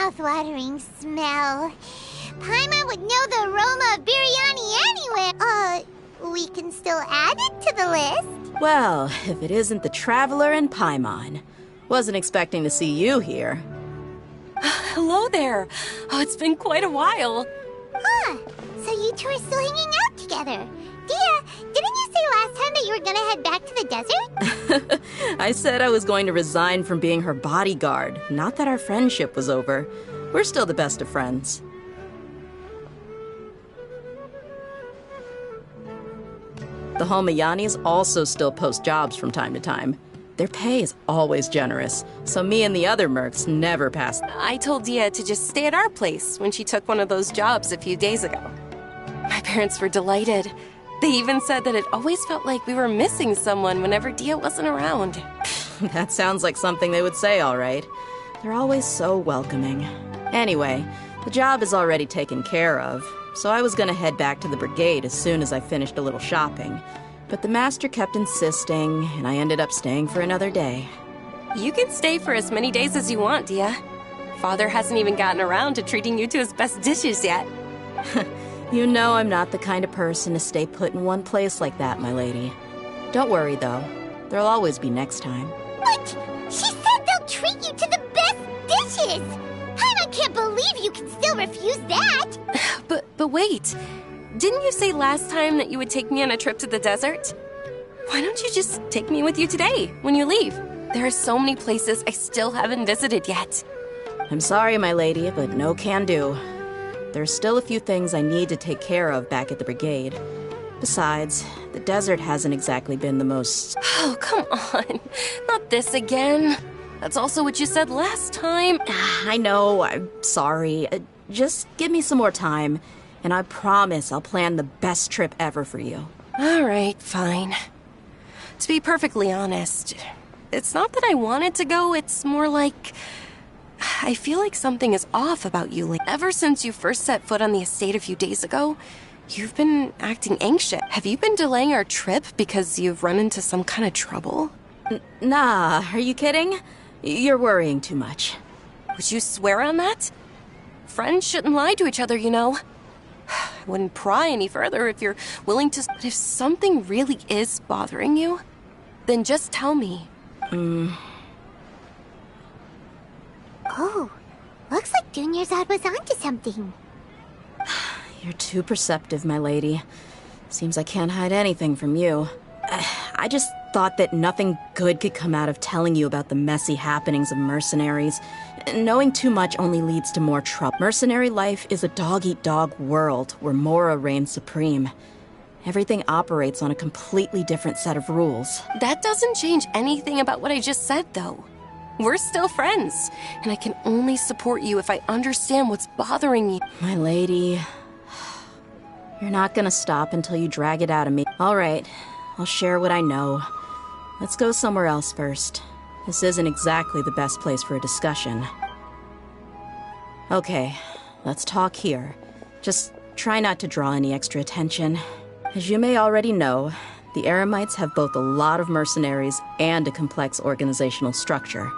mouth-watering smell. Paimon would know the aroma of biryani anywhere. We can still add it to the list. Well, if it isn't the Traveler and Paimon. Wasn't expecting to see you here. Hello there. Oh, it's been quite a while. Huh. So you two are still hanging out together. Dia, didn't you say last time that you were gonna head back to the desert? I said I was going to resign from being her bodyguard, not that our friendship was over. We're still the best of friends. The Holmayanis also still post jobs from time to time. Their pay is always generous, so me and the other mercs never pass. I told Dia to just stay at our place when she took one of those jobs a few days ago. My parents were delighted. They even said that it always felt like we were missing someone whenever Dia wasn't around. That sounds like something they would say, all right. They're always so welcoming. Anyway, the job is already taken care of, so I was gonna head back to the brigade as soon as I finished a little shopping. But the master kept insisting, and I ended up staying for another day. You can stay for as many days as you want, Dia. Father hasn't even gotten around to treating you to his best dishes yet. You know I'm not the kind of person to stay put in one place like that, my lady. Don't worry, though. There'll always be next time. But she said they'll treat you to the best dishes! I can't believe you can still refuse that! But wait. Didn't you say last time that you would take me on a trip to the desert? Why don't you just take me with you today, when you leave? There are so many places I still haven't visited yet. I'm sorry, my lady, but no can do. There's still a few things I need to take care of back at the brigade. Besides, the desert hasn't exactly been the most... Oh, come on. Not this again. That's also what you said last time. I know, I'm sorry. Just give me some more time, and I promise I'll plan the best trip ever for you. All right, fine. To be perfectly honest, it's not that I wanted to go, it's more like... I feel like something is off about you. Like, ever since you first set foot on the estate a few days ago, you've been acting anxious. Have you been delaying our trip because you've run into some kind of trouble? Nah, are you kidding? You're worrying too much. Would you swear on that? Friends shouldn't lie to each other, you know. I wouldn't pry any further if you're willing to... But if something really is bothering you, then just tell me. Oh, looks like Dunyarzad was onto something. You're too perceptive, my lady. Seems I can't hide anything from you. I just thought that nothing good could come out of telling you about the messy happenings of mercenaries. Knowing too much only leads to more trouble. Mercenary life is a dog-eat-dog world where Mora reigns supreme. Everything operates on a completely different set of rules. That doesn't change anything about what I just said, though. We're still friends, and I can only support you if I understand what's bothering you. My lady, you're not gonna stop until you drag it out of me. All right, I'll share what I know. Let's go somewhere else first. This isn't exactly the best place for a discussion. Okay, let's talk here. Just try not to draw any extra attention. As you may already know, the Eremites have both a lot of mercenaries and a complex organizational structure.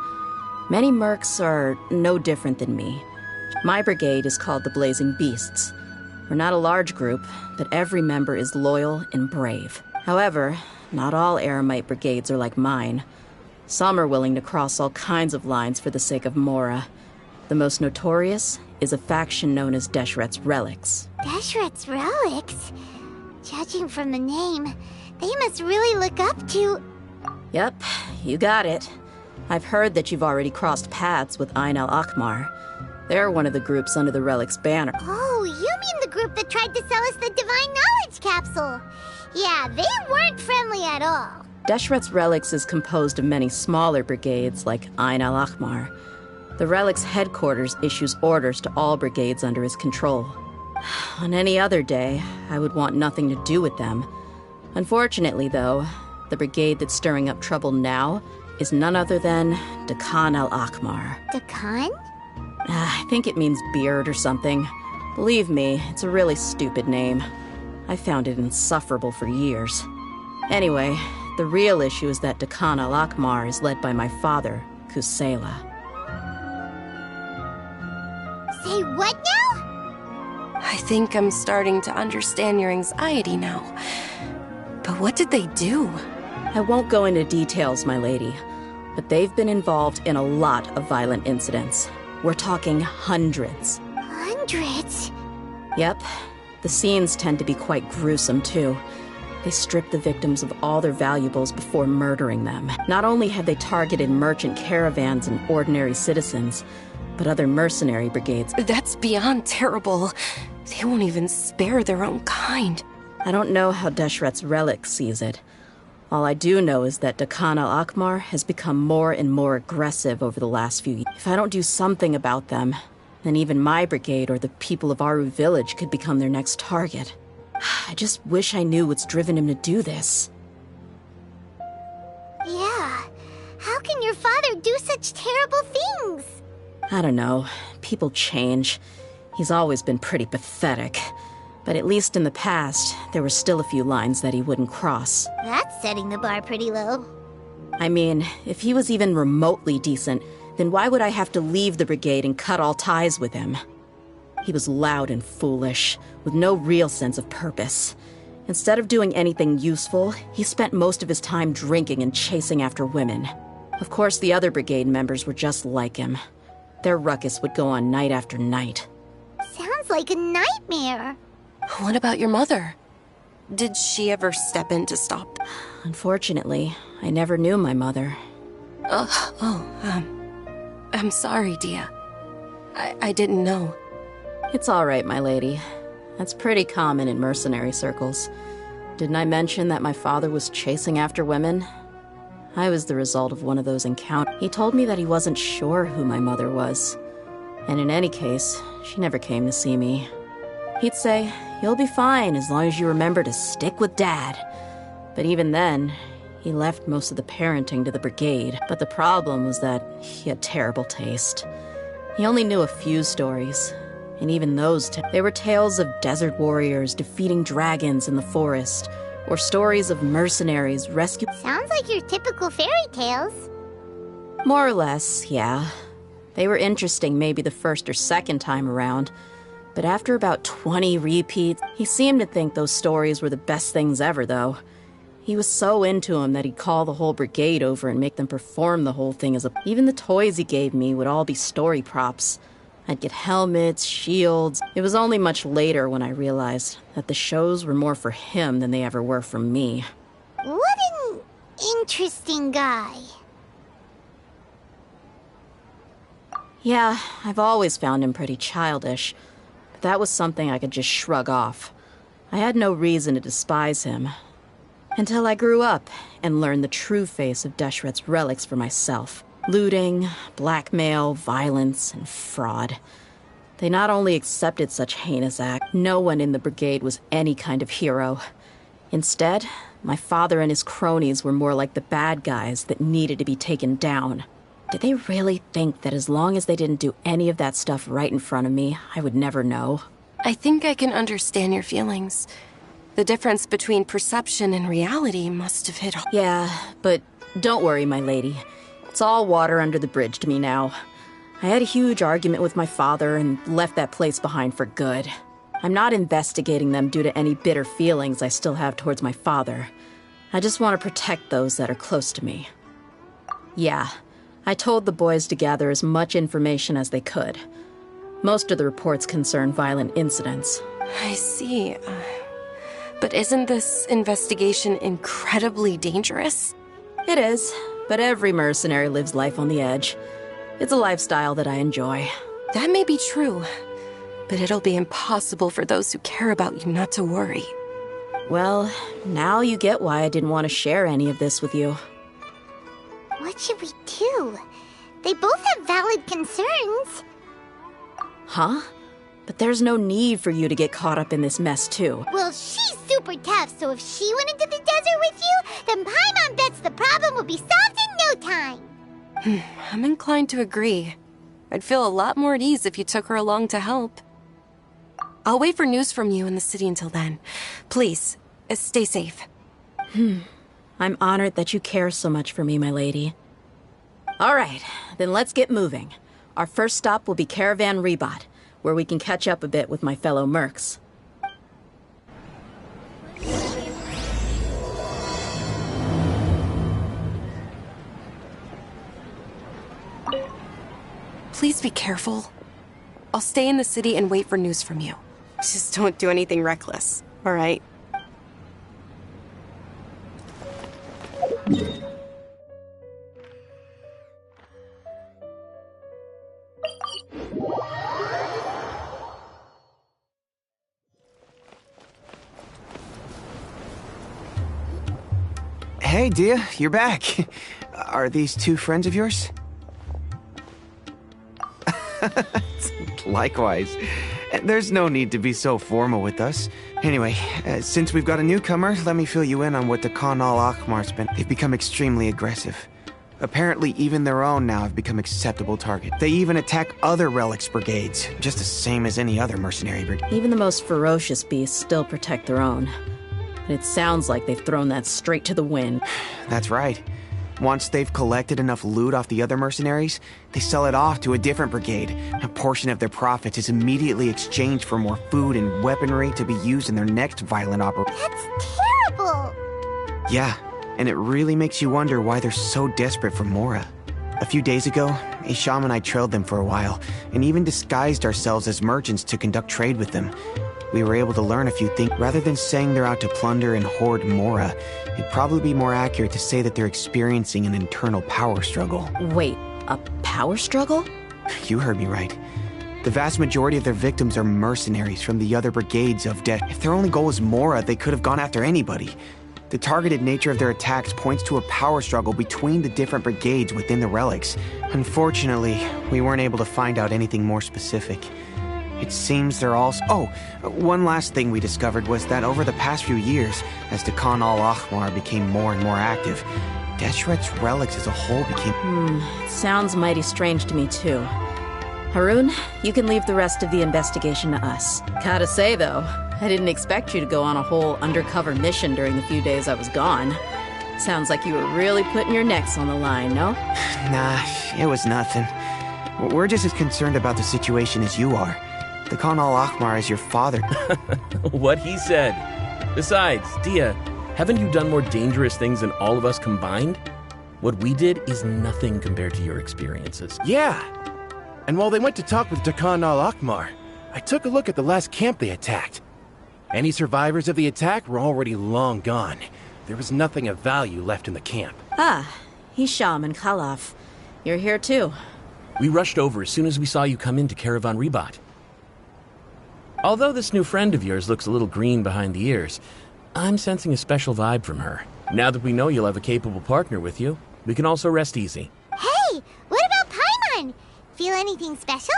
Many mercs are no different than me. My brigade is called the Blazing Beasts. We're not a large group, but every member is loyal and brave. However, not all Eremite brigades are like mine. Some are willing to cross all kinds of lines for the sake of Mora. The most notorious is a faction known as Deshret's Relics. Deshret's Relics? Judging from the name, they must really look up to... Yep, you got it. I've heard that you've already crossed paths with Ain al-Akmar. They're one of the groups under the Relic's banner. Oh, you mean the group that tried to sell us the Divine Knowledge Capsule? Yeah, they weren't friendly at all. Deshret's Relics is composed of many smaller brigades like Ain al-Akmar. The Relic's headquarters issues orders to all brigades under his control. On any other day, I would want nothing to do with them. Unfortunately, though, the brigade that's stirring up trouble now is none other than Dakan al-Akmar. Dakan? I think it means beard or something. Believe me, it's a really stupid name. I found it insufferable for years. Anyway, the real issue is that Dakan al-Akmar is led by my father, Kusela. Say what now? I think I'm starting to understand your anxiety now. But what did they do? I won't go into details, my lady, but they've been involved in a lot of violent incidents. We're talking hundreds. Hundreds? Yep. The scenes tend to be quite gruesome, too. They strip the victims of all their valuables before murdering them. Not only have they targeted merchant caravans and ordinary citizens, but other mercenary brigades. That's beyond terrible. They won't even spare their own kind. I don't know how Deshret's relic sees it. All I do know is that Dakan al-Akmar has become more and more aggressive over the last few years. If I don't do something about them, then even my brigade or the people of Aru village could become their next target. I just wish I knew what's driven him to do this. Yeah. How can your father do such terrible things? I don't know. People change. He's always been pretty pathetic. But at least in the past, there were still a few lines that he wouldn't cross. That's setting the bar pretty low. I mean, if he was even remotely decent, then why would I have to leave the brigade and cut all ties with him? He was loud and foolish, with no real sense of purpose. Instead of doing anything useful, he spent most of his time drinking and chasing after women. Of course, the other brigade members were just like him. Their ruckus would go on night after night. Sounds like a nightmare. What about your mother? Did she ever step in to stop? Unfortunately, I never knew my mother. I'm sorry, Dia. I didn't know. It's all right, my lady. That's pretty common in mercenary circles. Didn't I mention that my father was chasing after women? I was the result of one of those encounters. He told me that he wasn't sure who my mother was. And in any case, she never came to see me. He'd say, "You'll be fine as long as you remember to stick with Dad." But even then, he left most of the parenting to the brigade. But the problem was that he had terrible taste. He only knew a few stories. And even those, they were tales of desert warriors defeating dragons in the forest, or stories of mercenaries rescuing... Sounds like your typical fairy tales. More or less, yeah. They were interesting maybe the first or second time around, but after about 20 repeats, he seemed to think those stories were the best things ever, though. He was so into them that he'd call the whole brigade over and make them perform the whole thing as a... Even the toys he gave me would all be story props. I'd get helmets, shields. It was only much later when I realized that the shows were more for him than they ever were for me. What an interesting guy. Yeah, I've always found him pretty childish, but that was something I could just shrug off. I had no reason to despise him. Until I grew up and learned the true face of Deshret's relics for myself. Looting, blackmail, violence, and fraud. They not only accepted such heinous acts, no one in the brigade was any kind of hero. Instead, my father and his cronies were more like the bad guys that needed to be taken down. Did they really think that as long as they didn't do any of that stuff right in front of me, I would never know? I think I can understand your feelings. The difference between perception and reality must have hit hard. Yeah, but don't worry, my lady. It's all water under the bridge to me now. I had a huge argument with my father and left that place behind for good. I'm not investigating them due to any bitter feelings I still have towards my father. I just want to protect those that are close to me. Yeah, I told the boys to gather as much information as they could. Most of the reports concern violent incidents. I see. But isn't this investigation incredibly dangerous? It is, but every mercenary lives life on the edge. It's a lifestyle that I enjoy. That may be true, but it'll be impossible for those who care about you not to worry. Well, now you get why I didn't want to share any of this with you. What should we do? They both have valid concerns. Huh? But there's no need for you to get caught up in this mess, too. Well, she's super tough, so if she went into the desert with you, then Paimon bets the problem will be solved in no time. I'm inclined to agree. I'd feel a lot more at ease if you took her along to help. I'll wait for news from you in the city until then. Please, stay safe. I'm honored that you care so much for me, my lady. All right, then let's get moving. Our first stop will be Caravan Rebot, where we can catch up a bit with my fellow mercs. Please be careful. I'll stay in the city and wait for news from you. Just don't do anything reckless, all right? Hey, Dia, you're back. Are these two friends of yours? Likewise. There's no need to be so formal with us. Anyway, since we've got a newcomer, let me fill you in on what the Khan al-Ahmar's been. They've become extremely aggressive. Apparently, even their own now have become acceptable targets. They even attack other relics brigades, just the same as any other mercenary brigade. Even the most ferocious beasts still protect their own. And it sounds like they've thrown that straight to the wind. That's right. Once they've collected enough loot off the other mercenaries, they sell it off to a different brigade. A portion of their profits is immediately exchanged for more food and weaponry to be used in their next violent operation. That's terrible! Yeah, and it really makes you wonder why they're so desperate for Mora. A few days ago, Isham and I trailed them for a while, and even disguised ourselves as merchants to conduct trade with them. We were able to learn a few things. Rather than saying they're out to plunder and hoard Mora, it'd probably be more accurate to say that they're experiencing an internal power struggle. Wait, a power struggle? You heard me right. The vast majority of their victims are mercenaries from the other brigades of death. If their only goal was Mora, they could have gone after anybody. The targeted nature of their attacks points to a power struggle between the different brigades within the relics. Unfortunately, we weren't able to find out anything more specific. It seems they're all... Oh, one last thing we discovered was that over the past few years, as the Khan al-Ahmar became more and more active, Deshret's relics as a whole became... It sounds mighty strange to me, too. Harun, you can leave the rest of the investigation to us. Gotta say, though, I didn't expect you to go on a whole undercover mission during the few days I was gone. Sounds like you were really putting your necks on the line, no? Nah, it was nothing. We're just as concerned about the situation as you are. The Khan al-Ahmar is your father. What he said. Besides, Dia, haven't you done more dangerous things than all of us combined? What we did is nothing compared to your experiences. Yeah. And while they went to talk with Khan al-Ahmar, I took a look at the last camp they attacked. Any survivors of the attack were already long gone. There was nothing of value left in the camp. Ah, Hisham and Khalaf. You're here too. We rushed over as soon as we saw you come into Caravan Ribat. Although this new friend of yours looks a little green behind the ears, I'm sensing a special vibe from her. Now that we know you'll have a capable partner with you, we can also rest easy. Hey, what about Paimon? Feel anything special?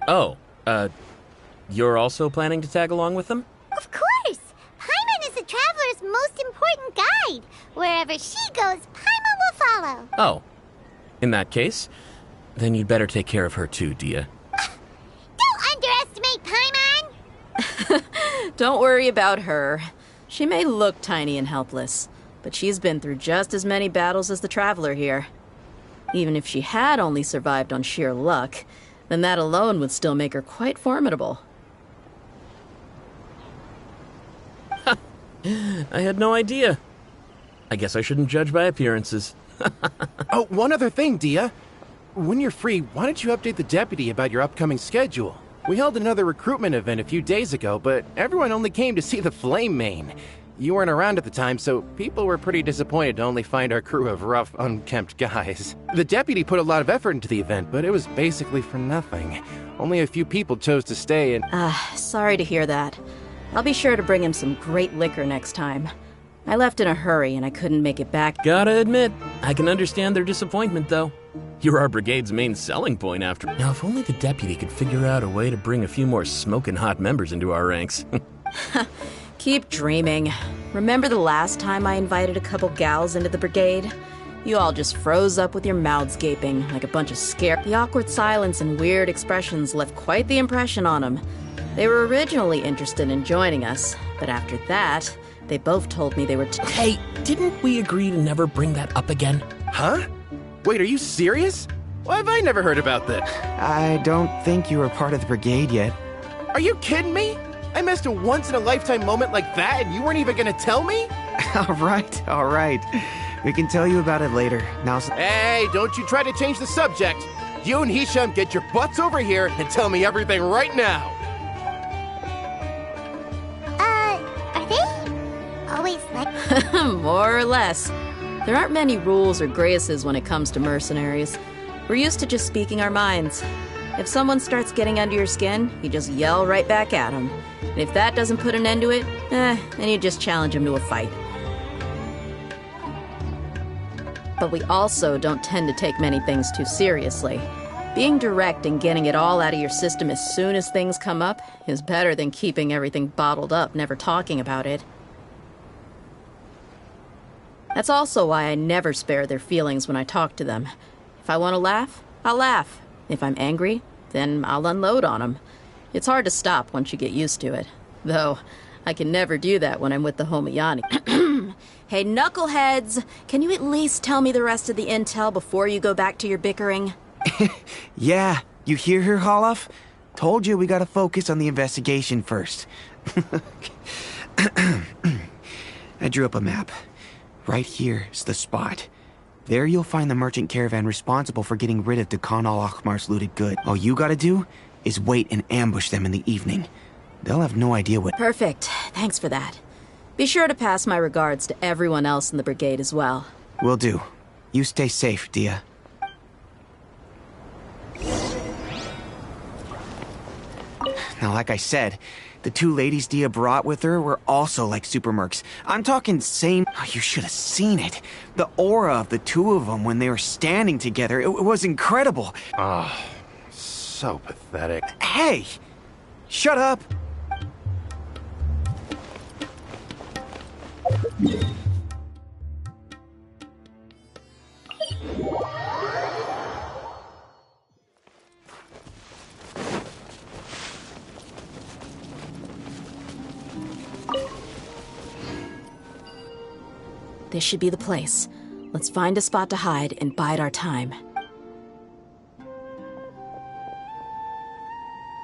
Oh, you're also planning to tag along with them? Of course! Paimon is the traveler's most important guide. Wherever she goes, Paimon will follow. Oh, in that case, then you'd better take care of her too, Dia. Don't underestimate Paimon! Don't worry about her. She may look tiny and helpless, but she's been through just as many battles as the traveler here. Even if she had only survived on sheer luck, then that alone would still make her quite formidable. I had no idea. I guess I shouldn't judge by appearances. Oh, one other thing, Dia. When you're free, why don't you update the deputy about your upcoming schedule? We held another recruitment event a few days ago, but everyone only came to see the Flame Main. You weren't around at the time, so people were pretty disappointed to only find our crew of rough, unkempt guys. The deputy put a lot of effort into the event, but it was basically for nothing. Only a few people chose to stay and... Sorry to hear that. I'll be sure to bring him some great liquor next time. I left in a hurry and I couldn't make it back. Gotta admit, I can understand their disappointment, though. You're our brigade's main selling point after... Now, if only the deputy could figure out a way to bring a few more smoking hot members into our ranks. Keep dreaming. Remember the last time I invited a couple gals into the brigade? You all just froze up with your mouths gaping like a bunch of scared... The awkward silence and weird expressions left quite the impression on them. They were originally interested in joining us, but after that, they both told me they were... Hey, didn't we agree to never bring that up again? Huh? Wait, are you serious? Why have I never heard about that? I don't think you were part of the brigade yet. Are you kidding me? I missed a once-in-a-lifetime moment like that and you weren't even gonna tell me? All right. We can tell you about it later. Hey, don't you try to change the subject. You and Hisham get your butts over here and tell me everything right now. Are they always like... More or less. There aren't many rules or graces when it comes to mercenaries. We're used to just speaking our minds. If someone starts getting under your skin, you just yell right back at them. And if that doesn't put an end to it, then you just challenge them to a fight. But we also don't tend to take many things too seriously. Being direct and getting it all out of your system as soon as things come up is better than keeping everything bottled up, never talking about it. That's also why I never spare their feelings when I talk to them. If I want to laugh, I'll laugh. If I'm angry, then I'll unload on them. It's hard to stop once you get used to it. Though, I can never do that when I'm with the Homayani. Hey, knuckleheads! Can you at least tell me the rest of the intel before you go back to your bickering? Yeah, you hear her, Holof? Told you we gotta focus on the investigation first. I drew up a map. Right here's the spot. There you'll find the merchant caravan responsible for getting rid of Dakan al-Akhmar's looted goods. All you gotta do is wait and ambush them in the evening. They'll have no idea what— Perfect. Thanks for that. Be sure to pass my regards to everyone else in the brigade as well. Will do. You stay safe, Dia. Now, like I said, the two ladies Dia brought with her were also like super mercs. I'm talking same— Oh, you should have seen it. The aura of the two of them when they were standing together, it was incredible. So pathetic. Hey! Shut up! This should be the place. Let's find a spot to hide and bide our time.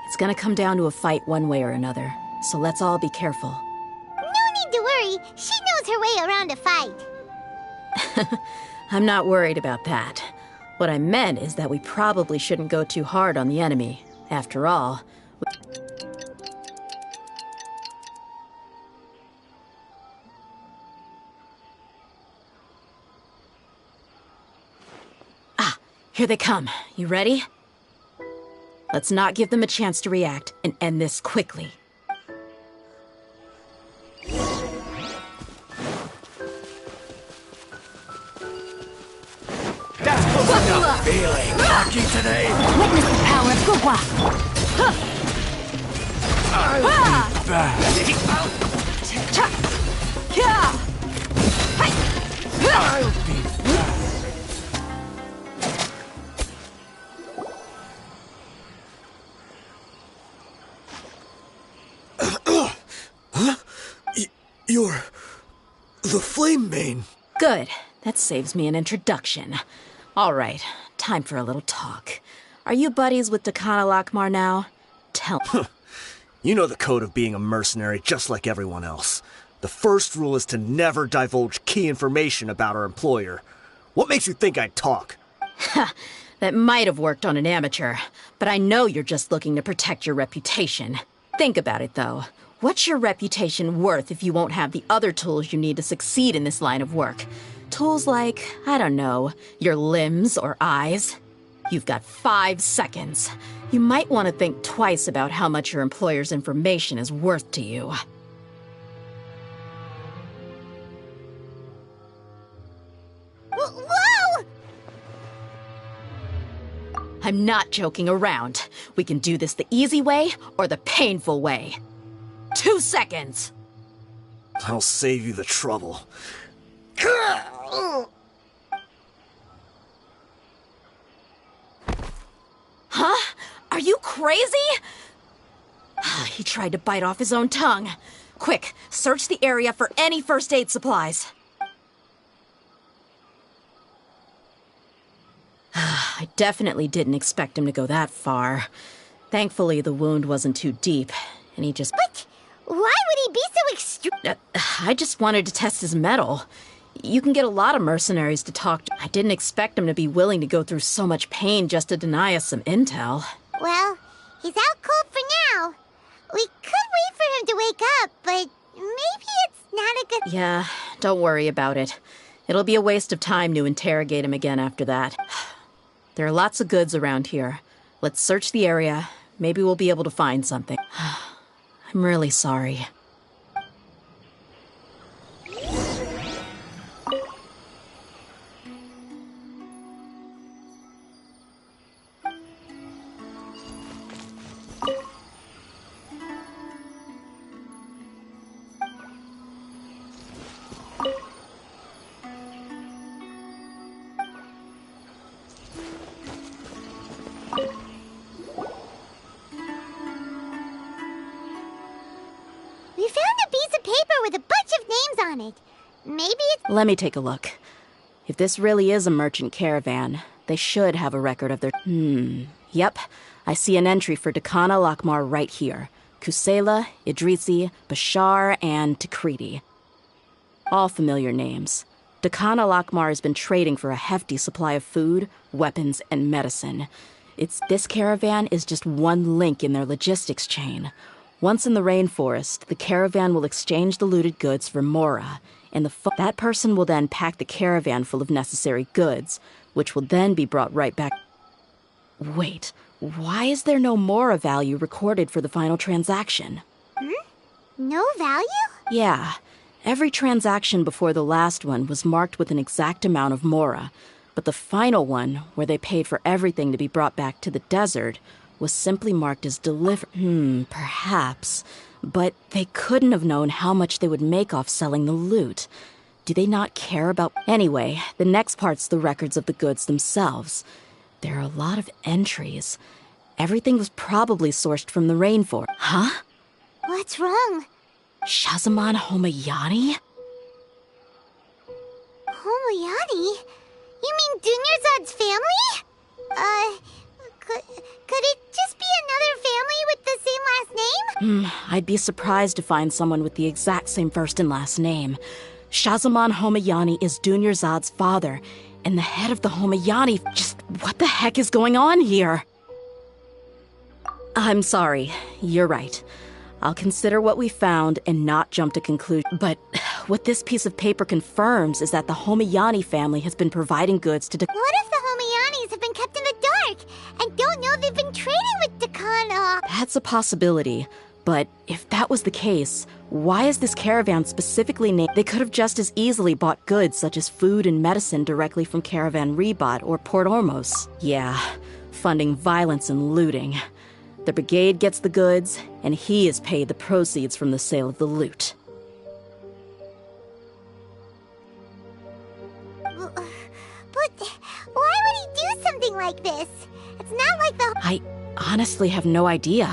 It's gonna come down to a fight one way or another, so let's all be careful. No need to worry. She knows her way around a fight. I'm not worried about that. What I meant is that we probably shouldn't go too hard on the enemy. After all, here they come. You ready? Let's not give them a chance to react and end this quickly. That's close enough. Feeling lucky today? Witness the power of Gugwa! I'll be back. I'll be back. You're the Flame Mane. Good. That saves me an introduction. All right, time for a little talk. Are you buddies with Dakan al-Akhmar now? Tell me. You know the code of being a mercenary just like everyone else. The first rule is to never divulge key information about our employer. What makes you think I'd talk? That might have worked on an amateur, but I know you're just looking to protect your reputation. Think about it, though. What's your reputation worth if you won't have the other tools you need to succeed in this line of work? Tools like, I don't know, your limbs or eyes? You've got 5 seconds. You might want to think twice about how much your employer's information is worth to you. Whoa! I'm not joking around. We can do this the easy way or the painful way. 2 seconds! I'll save you the trouble. Huh? Are you crazy? He tried to bite off his own tongue. Quick, search the area for any first aid supplies. I definitely didn't expect him to go that far. Thankfully, the wound wasn't too deep, and he just... But why would he be so extreme? I just wanted to test his mettle. You can get a lot of mercenaries to talk to. I didn't expect him to be willing to go through so much pain just to deny us some intel. Well, he's out cold for now. We could wait for him to wake up, but maybe it's not a good... Yeah, don't worry about it. It'll be a waste of time to interrogate him again after that. There are lots of goods around here. Let's search the area. Maybe we'll be able to find something. I'm really sorry. We found a piece of paper with a bunch of names on it. Maybe it's... Let me take a look. If this really is a merchant caravan, they should have a record of their... Yep. I see an entry for Dakana Lakmar right here. Kusela, Idrisi, Bashar, and Takriti. All familiar names. Dakana Lakmar has been trading for a hefty supply of food, weapons, and medicine. This caravan is just one link in their logistics chain. Once in the rainforest, the caravan will exchange the looted goods for Mora, and that person will then pack the caravan full of necessary goods, which will then be brought right back. Wait, why is there no Mora value recorded for the final transaction? no value? Yeah, every transaction before the last one was marked with an exact amount of Mora, but the final one, where they paid for everything to be brought back to the desert, was simply marked as delivered. Perhaps. But they couldn't have known how much they would make off selling the loot. Do they not care about... Anyway, the next part's the records of the goods themselves. There are a lot of entries. Everything was probably sourced from the rainforest. Huh? What's wrong? Shazamon Homayani? Homayani? You mean Dunyarzad's family? Could it just be another family with the same last name? I'd be surprised to find someone with the exact same first and last name. Shazamon Homayani is Dunyarzad's father, and the head of the Homayani... Just what the heck is going on here? I'm sorry. You're right. I'll consider what we found and not jump to conclusions. But what this piece of paper confirms is that the Homayani family has been providing goods to... What if the Homayanis have been kept in the dark and don't know they've been trading with Dakana? That's a possibility. But if that was the case, why is this caravan specifically named? They could have just as easily bought goods such as food and medicine directly from Caravan Ribat or Port Ormos. Yeah, funding violence and looting. The brigade gets the goods, and he is paid the proceeds from the sale of the loot. But why would he do something like this? It's not like the... I honestly have no idea.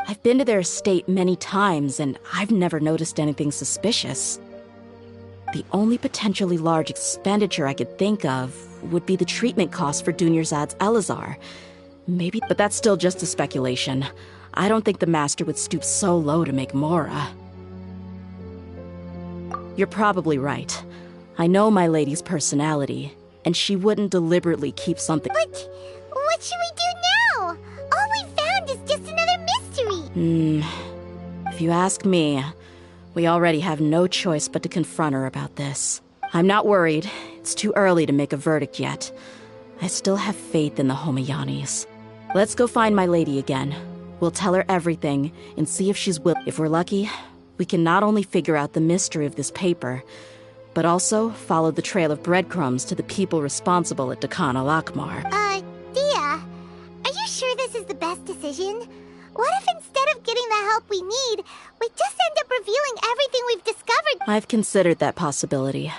I've been to their estate many times, and I've never noticed anything suspicious. The only potentially large expenditure I could think of would be the treatment costs for Dunyarzad's Elazar. Maybe, but that's still just a speculation. I don't think the master would stoop so low to make Mora. You're probably right. I know my lady's personality, and she wouldn't deliberately keep something... But what should we do now? All we found is just another mystery. If you ask me, we already have no choice but to confront her about this. I'm not worried. It's too early to make a verdict yet. I still have faith in the Homayanis. Let's go find my lady again. We'll tell her everything and see if she's willing. If we're lucky, we can not only figure out the mystery of this paper, but also follow the trail of breadcrumbs to the people responsible at Dakana Lakmar. Dia, are you sure this is the best decision? What if instead of getting the help we need, we just end up revealing everything we've discovered? I've considered that possibility.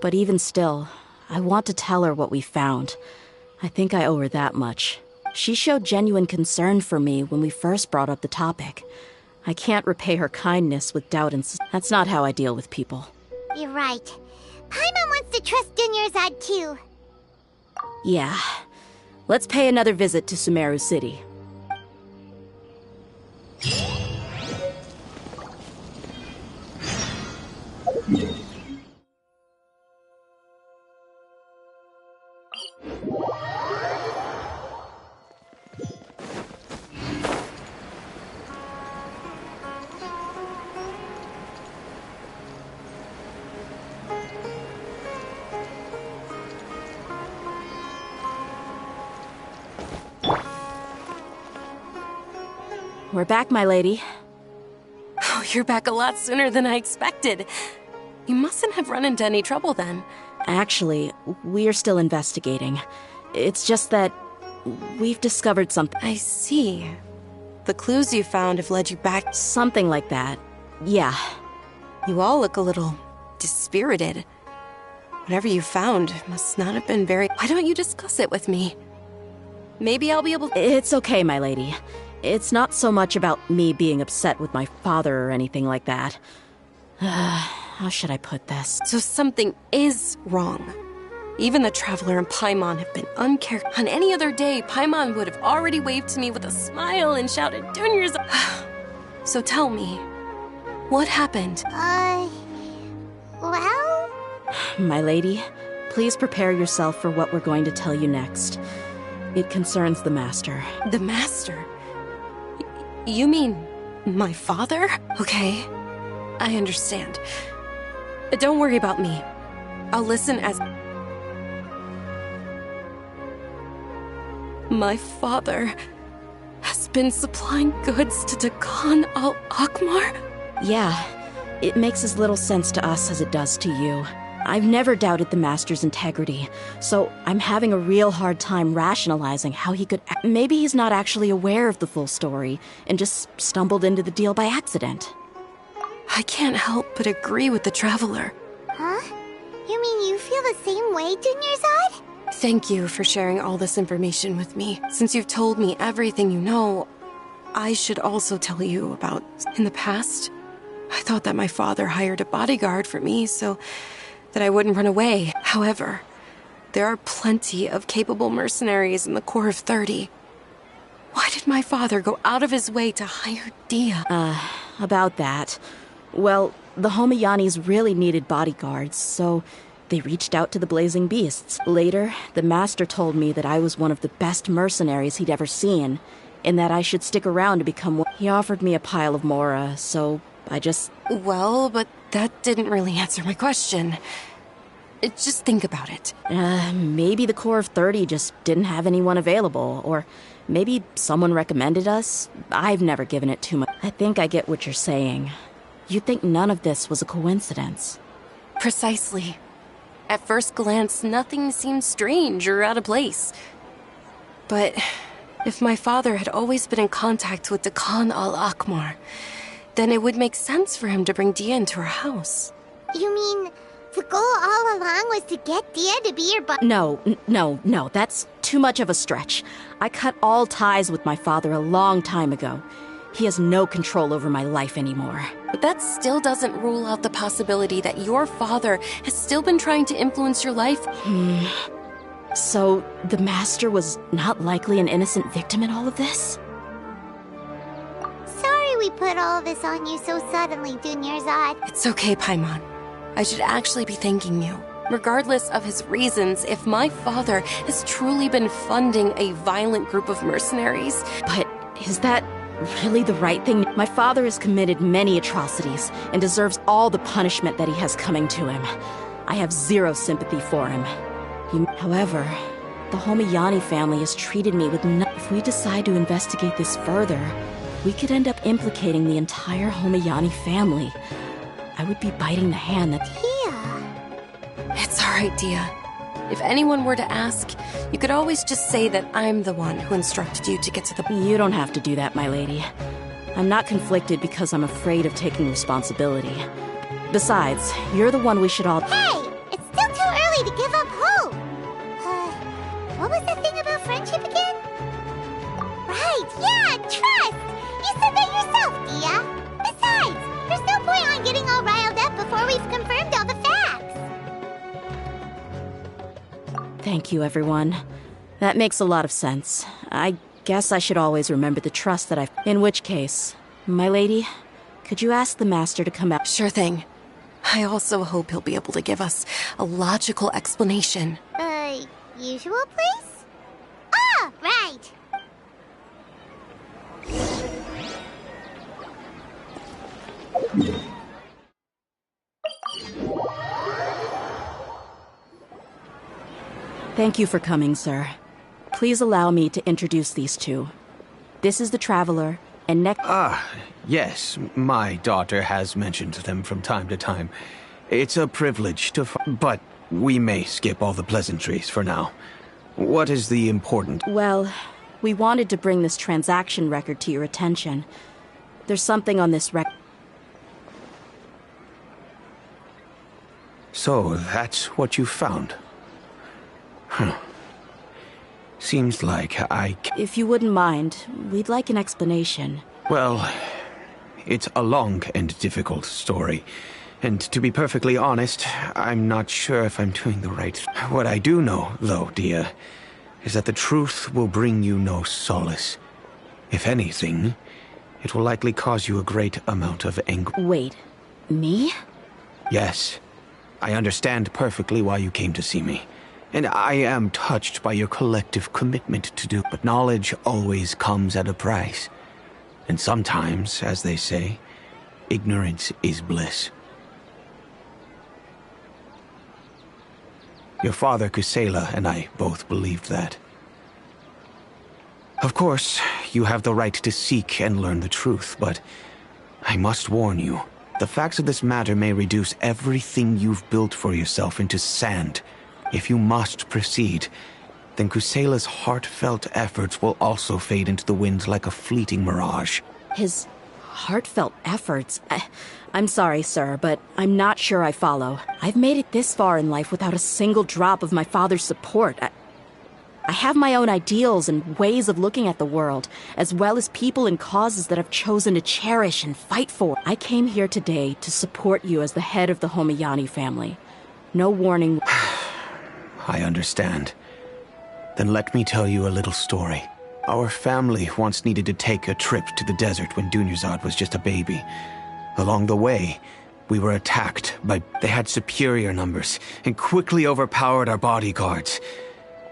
But even still, I want to tell her what we found. I think I owe her that much. She showed genuine concern for me when we first brought up the topic. I can't repay her kindness with doubt and... That's not how I deal with people. You're right. Paimon wants to trust Dunyarzad too. Yeah. Let's pay another visit to Sumeru City. we're back, my lady. Oh, you're back a lot sooner than I expected. You mustn't have run into any trouble then. Actually, we are still investigating. It's just that we've discovered something. I see. The clues you found have led you back. Something like that. Yeah. You all look a little dispirited. Whatever you found must not have been very... Why don't you discuss it with me? Maybe I'll be able... It's okay, my lady. It's not so much about me being upset with my father or anything like that. How should I put this? So something is wrong. Even the Traveler and Paimon have been uncharacteristic. On any other day, Paimon would have already waved to me with a smile and shouted, "Junior's..." So tell me, what happened? Well? My lady, please prepare yourself for what we're going to tell you next. It concerns the Master. The Master? You mean my father? Okay, I understand. Don't worry about me. I'll listen as... My father has been supplying goods to Dakan al-Akmar? Yeah, it makes as little sense to us as it does to you. I've never doubted the Master's integrity, so I'm having a real hard time rationalizing how he could... Maybe he's not actually aware of the full story and just stumbled into the deal by accident. I can't help but agree with the Traveler. Huh? You mean you feel the same way, Dunyarzad? Thank you for sharing all this information with me. Since you've told me everything you know, I should also tell you about... In the past, I thought that my father hired a bodyguard for me so that I wouldn't run away. However, there are plenty of capable mercenaries in the Corps of 30. Why did my father go out of his way to hire Dia? About that. Well, the Homayanis really needed bodyguards, so they reached out to the Blazing Beasts. Later, the Master told me that I was one of the best mercenaries he'd ever seen, and that I should stick around to become one. He offered me a pile of Mora, so I just... Well, but that didn't really answer my question. Just think about it. Maybe the Corps of 30 just didn't have anyone available, or maybe someone recommended us. I've never given it too much. I think I get what you're saying. You think none of this was a coincidence. Precisely. At first glance, nothing seemed strange or out of place. But if my father had always been in contact with Dakan al-Akmar, then it would make sense for him to bring Dia into our house. You mean the goal all along was to get Dia to be your No, that's too much of a stretch. I cut all ties with my father a long time ago. He has no control over my life anymore. But that still doesn't rule out the possibility that your father has still been trying to influence your life. So, the Master was not likely an innocent victim in all of this? Sorry we put all of this on you so suddenly, Dunyarzad. It's okay, Paimon. I should actually be thanking you. Regardless of his reasons, if my father has truly been funding a violent group of mercenaries... But is that really the right thing? My father has committed many atrocities and deserves all the punishment that he has coming to him. I have zero sympathy for him. However, the Homayani family has treated me with no... If we decide to investigate this further, we could end up implicating the entire Homayani family. I would be biting the hand that... Dia. It's alright, Dia. If anyone were to ask, you could always just say that I'm the one who instructed you to get to the... You don't have to do that, my lady. I'm not conflicted because I'm afraid of taking responsibility. Besides, you're the one we should all... Hey! It's still too early to give up hope! What was that thing about friendship again? Right, yeah, trust! You said that yourself, Dia! Besides, there's no point on getting all riled up before we've confirmed all the facts! Thank you, everyone. That makes a lot of sense. I guess I should always remember the trust that I've... In which case, my lady, could you ask the Master to come out? Sure thing. I also hope he'll be able to give us a logical explanation. Usual place? Ah, right! Thank you for coming, sir. Please allow me to introduce these two. This is the Traveler, And next... Yes, my daughter has mentioned them from time to time. It's a privilege to but we may skip all the pleasantries for now. What is the important... Well, we wanted to bring this transaction record to your attention. There's something on this record. So, that's what you found? Huh. Seems like If you wouldn't mind, we'd like an explanation. Well, it's a long and difficult story. And to be perfectly honest, I'm not sure if I'm doing the right... What I do know, though, Dia, is that the truth will bring you no solace. If anything, it will likely cause you a great amount of anger. Wait, me? Yes. I understand perfectly why you came to see me. And I am touched by your collective commitment to do... But knowledge always comes at a price. And sometimes, as they say, ignorance is bliss. Your father, Kusela, and I both believed that. Of course, you have the right to seek and learn the truth, but I must warn you, the facts of this matter may reduce everything you've built for yourself into sand. If you must proceed, then Kusela's heartfelt efforts will also fade into the wind like a fleeting mirage. His heartfelt efforts? I'm sorry, sir, but I'm not sure I follow. I've made it this far in life without a single drop of my father's support. I have my own ideals and ways of looking at the world, as well as people and causes that I've chosen to cherish and fight for. I came here today to support you as the head of the Homayani family. No warning... I understand. Then let me tell you a little story. Our family once needed to take a trip to the desert when Dunyarzad was just a baby. Along the way, we were attacked by... They had superior numbers and quickly overpowered our bodyguards.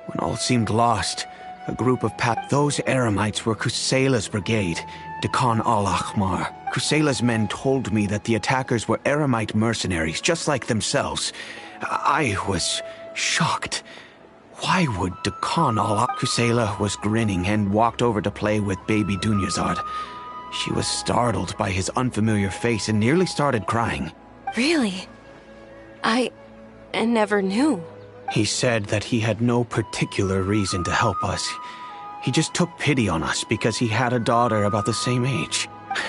When all seemed lost, a group of those Eremites were Kusela's brigade, Dekan al-Ahmar. Kusela's men told me that the attackers were Eremite mercenaries, just like themselves. I was shocked. Why would Dekan al-Ahmar... Kusela was grinning and walked over to play with baby Dunyarzad. She was startled by his unfamiliar face and nearly started crying. Really? I never knew. He said that he had no particular reason to help us. He just took pity on us because he had a daughter about the same age.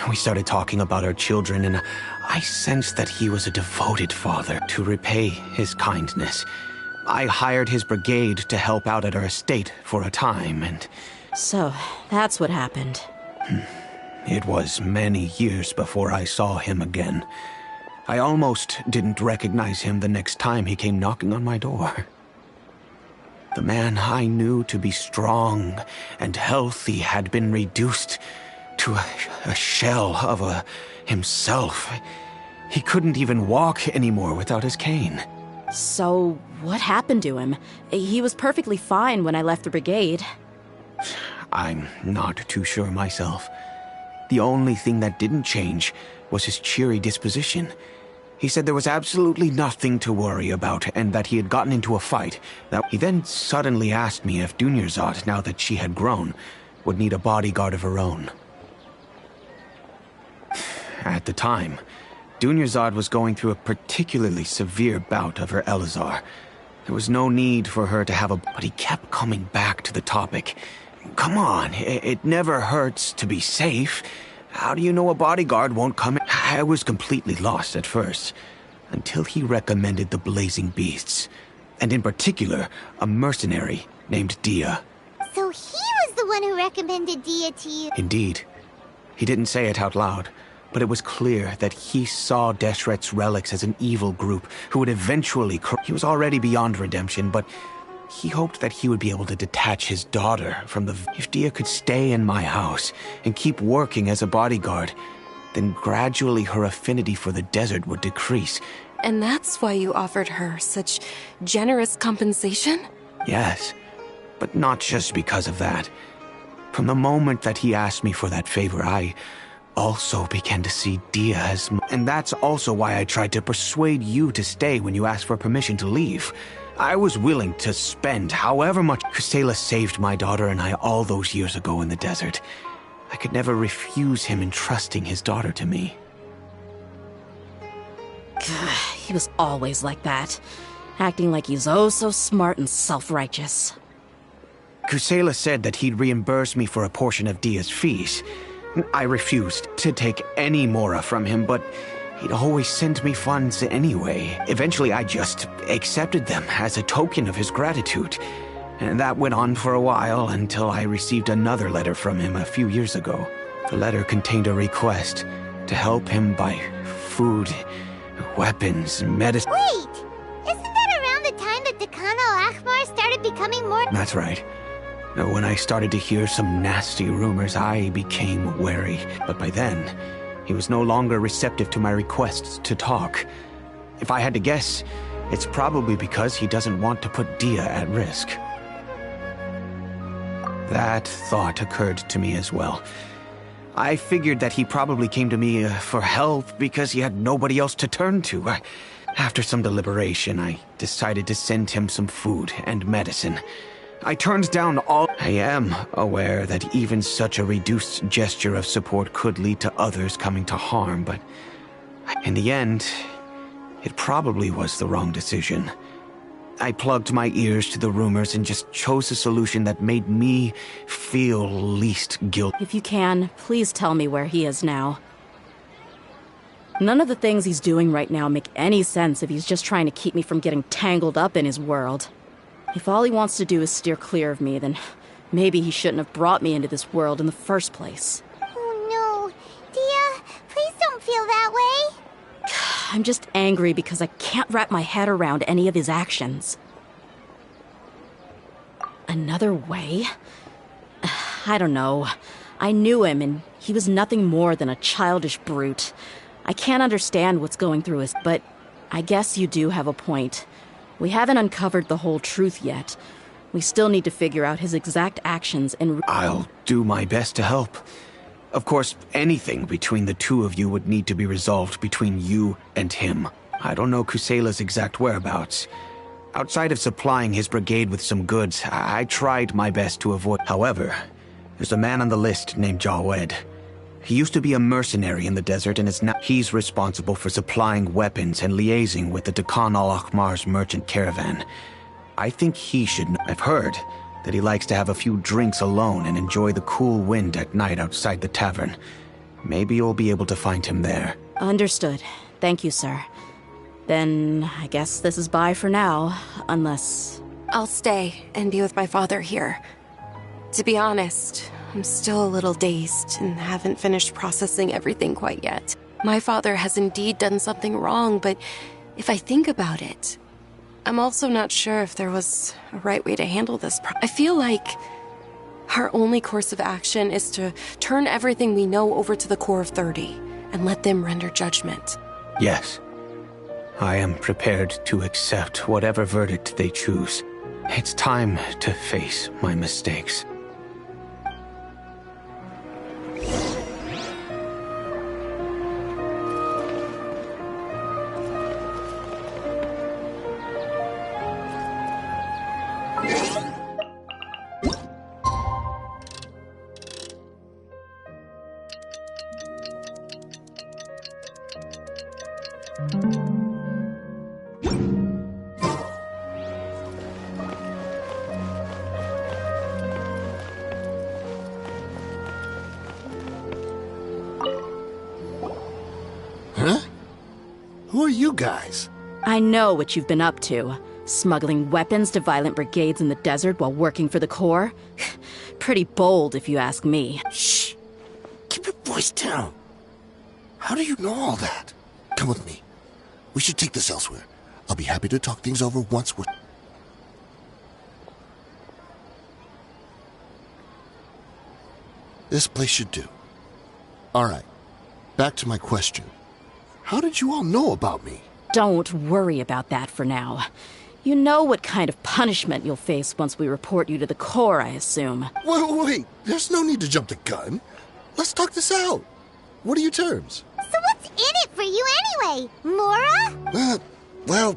We started talking about our children, and I sensed that he was a devoted father. To repay his kindness, I hired his brigade to help out at our estate for a time, and... So, that's what happened. It was many years before I saw him again. I almost didn't recognize him the next time he came knocking on my door. The man I knew to be strong and healthy had been reduced to a shell of himself. He couldn't even walk anymore without his cane. So, what happened to him? He was perfectly fine when I left the brigade. I'm not too sure myself. The only thing that didn't change was his cheery disposition. He said there was absolutely nothing to worry about and that he had gotten into a fight. He then suddenly asked me if Dunyarzad, now that she had grown, would need a bodyguard of her own. At the time, Dunyarzad was going through a particularly severe bout of her Elazar. There was no need for her to have but he kept coming back to the topic. Come on, it never hurts to be safe. How do you know a bodyguard won't come in? I was completely lost at first, until he recommended the Blazing Beasts, and in particular, a mercenary named Dia. So he was the one who recommended Dia to you? Indeed. He didn't say it out loud, but it was clear that he saw Deshret's relics as an evil group who would eventually... He was already beyond redemption, but he hoped that he would be able to detach his daughter from the... If Dia could stay in my house and keep working as a bodyguard, then gradually her affinity for the desert would decrease. And that's why you offered her such generous compensation? Yes, but not just because of that. From the moment that he asked me for that favor, I also began to see Dia as... And that's also why I tried to persuade you to stay when you asked for permission to leave. I was willing to spend however much... Kusela saved my daughter and I all those years ago in the desert. I could never refuse him entrusting his daughter to me. He was always like that, acting like he's oh so smart and self-righteous. Kusela said that he'd reimburse me for a portion of Dia's fees. I refused to take any Mora from him, but he'd always send me funds anyway. Eventually, I just accepted them as a token of his gratitude. And that went on for a while until I received another letter from him a few years ago. The letter contained a request to help him buy food, weapons, medicine. Wait! Isn't that around the time that Decano Akhmar started becoming more... That's right. When I started to hear some nasty rumors, I became wary. But by then, he was no longer receptive to my requests to talk. If I had to guess, it's probably because he doesn't want to put Dia at risk. That thought occurred to me as well. I figured that he probably came to me for help because he had nobody else to turn to. After some deliberation, I decided to send him some food and medicine. I turned down all... I am aware that even such a reduced gesture of support could lead to others coming to harm, but in the end, it probably was the wrong decision. I plugged my ears to the rumors and just chose a solution that made me feel least guilty. If you can, please tell me where he is now. None of the things he's doing right now make any sense if he's just trying to keep me from getting tangled up in his world. If all he wants to do is steer clear of me, then maybe he shouldn't have brought me into this world in the first place. Oh no. Dia, please don't feel that way. I'm just angry because I can't wrap my head around any of his actions. Another way? I don't know. I knew him, and he was nothing more than a childish brute. I can't understand what's going through his... But I guess you do have a point. We haven't uncovered the whole truth yet. We still need to figure out his exact actions and... I'll do my best to help. Of course, anything between the two of you would need to be resolved between you and him. I don't know Kusela's exact whereabouts. Outside of supplying his brigade with some goods, I tried my best to avoid... However, there's a man on the list named Jawed. He used to be a mercenary in the desert and is now... He's responsible for supplying weapons and liaising with the Deccan al-Akhmar's merchant caravan. I think he should know. I've heard that he likes to have a few drinks alone and enjoy the cool wind at night outside the tavern. Maybe you'll be able to find him there. Understood. Thank you, sir. Then I guess this is bye for now, unless... I'll stay and be with my father here. To be honest, I'm still a little dazed and haven't finished processing everything quite yet. My father has indeed done something wrong, but if I think about it, I'm also not sure if there was a right way to handle this. I feel like our only course of action is to turn everything we know over to the Core of 30 and let them render judgment. Yes. I am prepared to accept whatever verdict they choose. It's time to face my mistakes. Huh? Who are you guys? I know what you've been up to. Smuggling weapons to violent brigades in the desert while working for the Corps? Pretty bold, if you ask me. Shh! Keep your voice down. How do you know all that? Come with me. We should take this elsewhere. I'll be happy to talk things over once we're... This place should do. Alright, back to my question. How did you all know about me? Don't worry about that for now. You know what kind of punishment you'll face once we report you to the Corps, I assume. Wait, there's no need to jump the gun. Let's talk this out. What are your terms? So what's in it for you anyway, Mora? Well,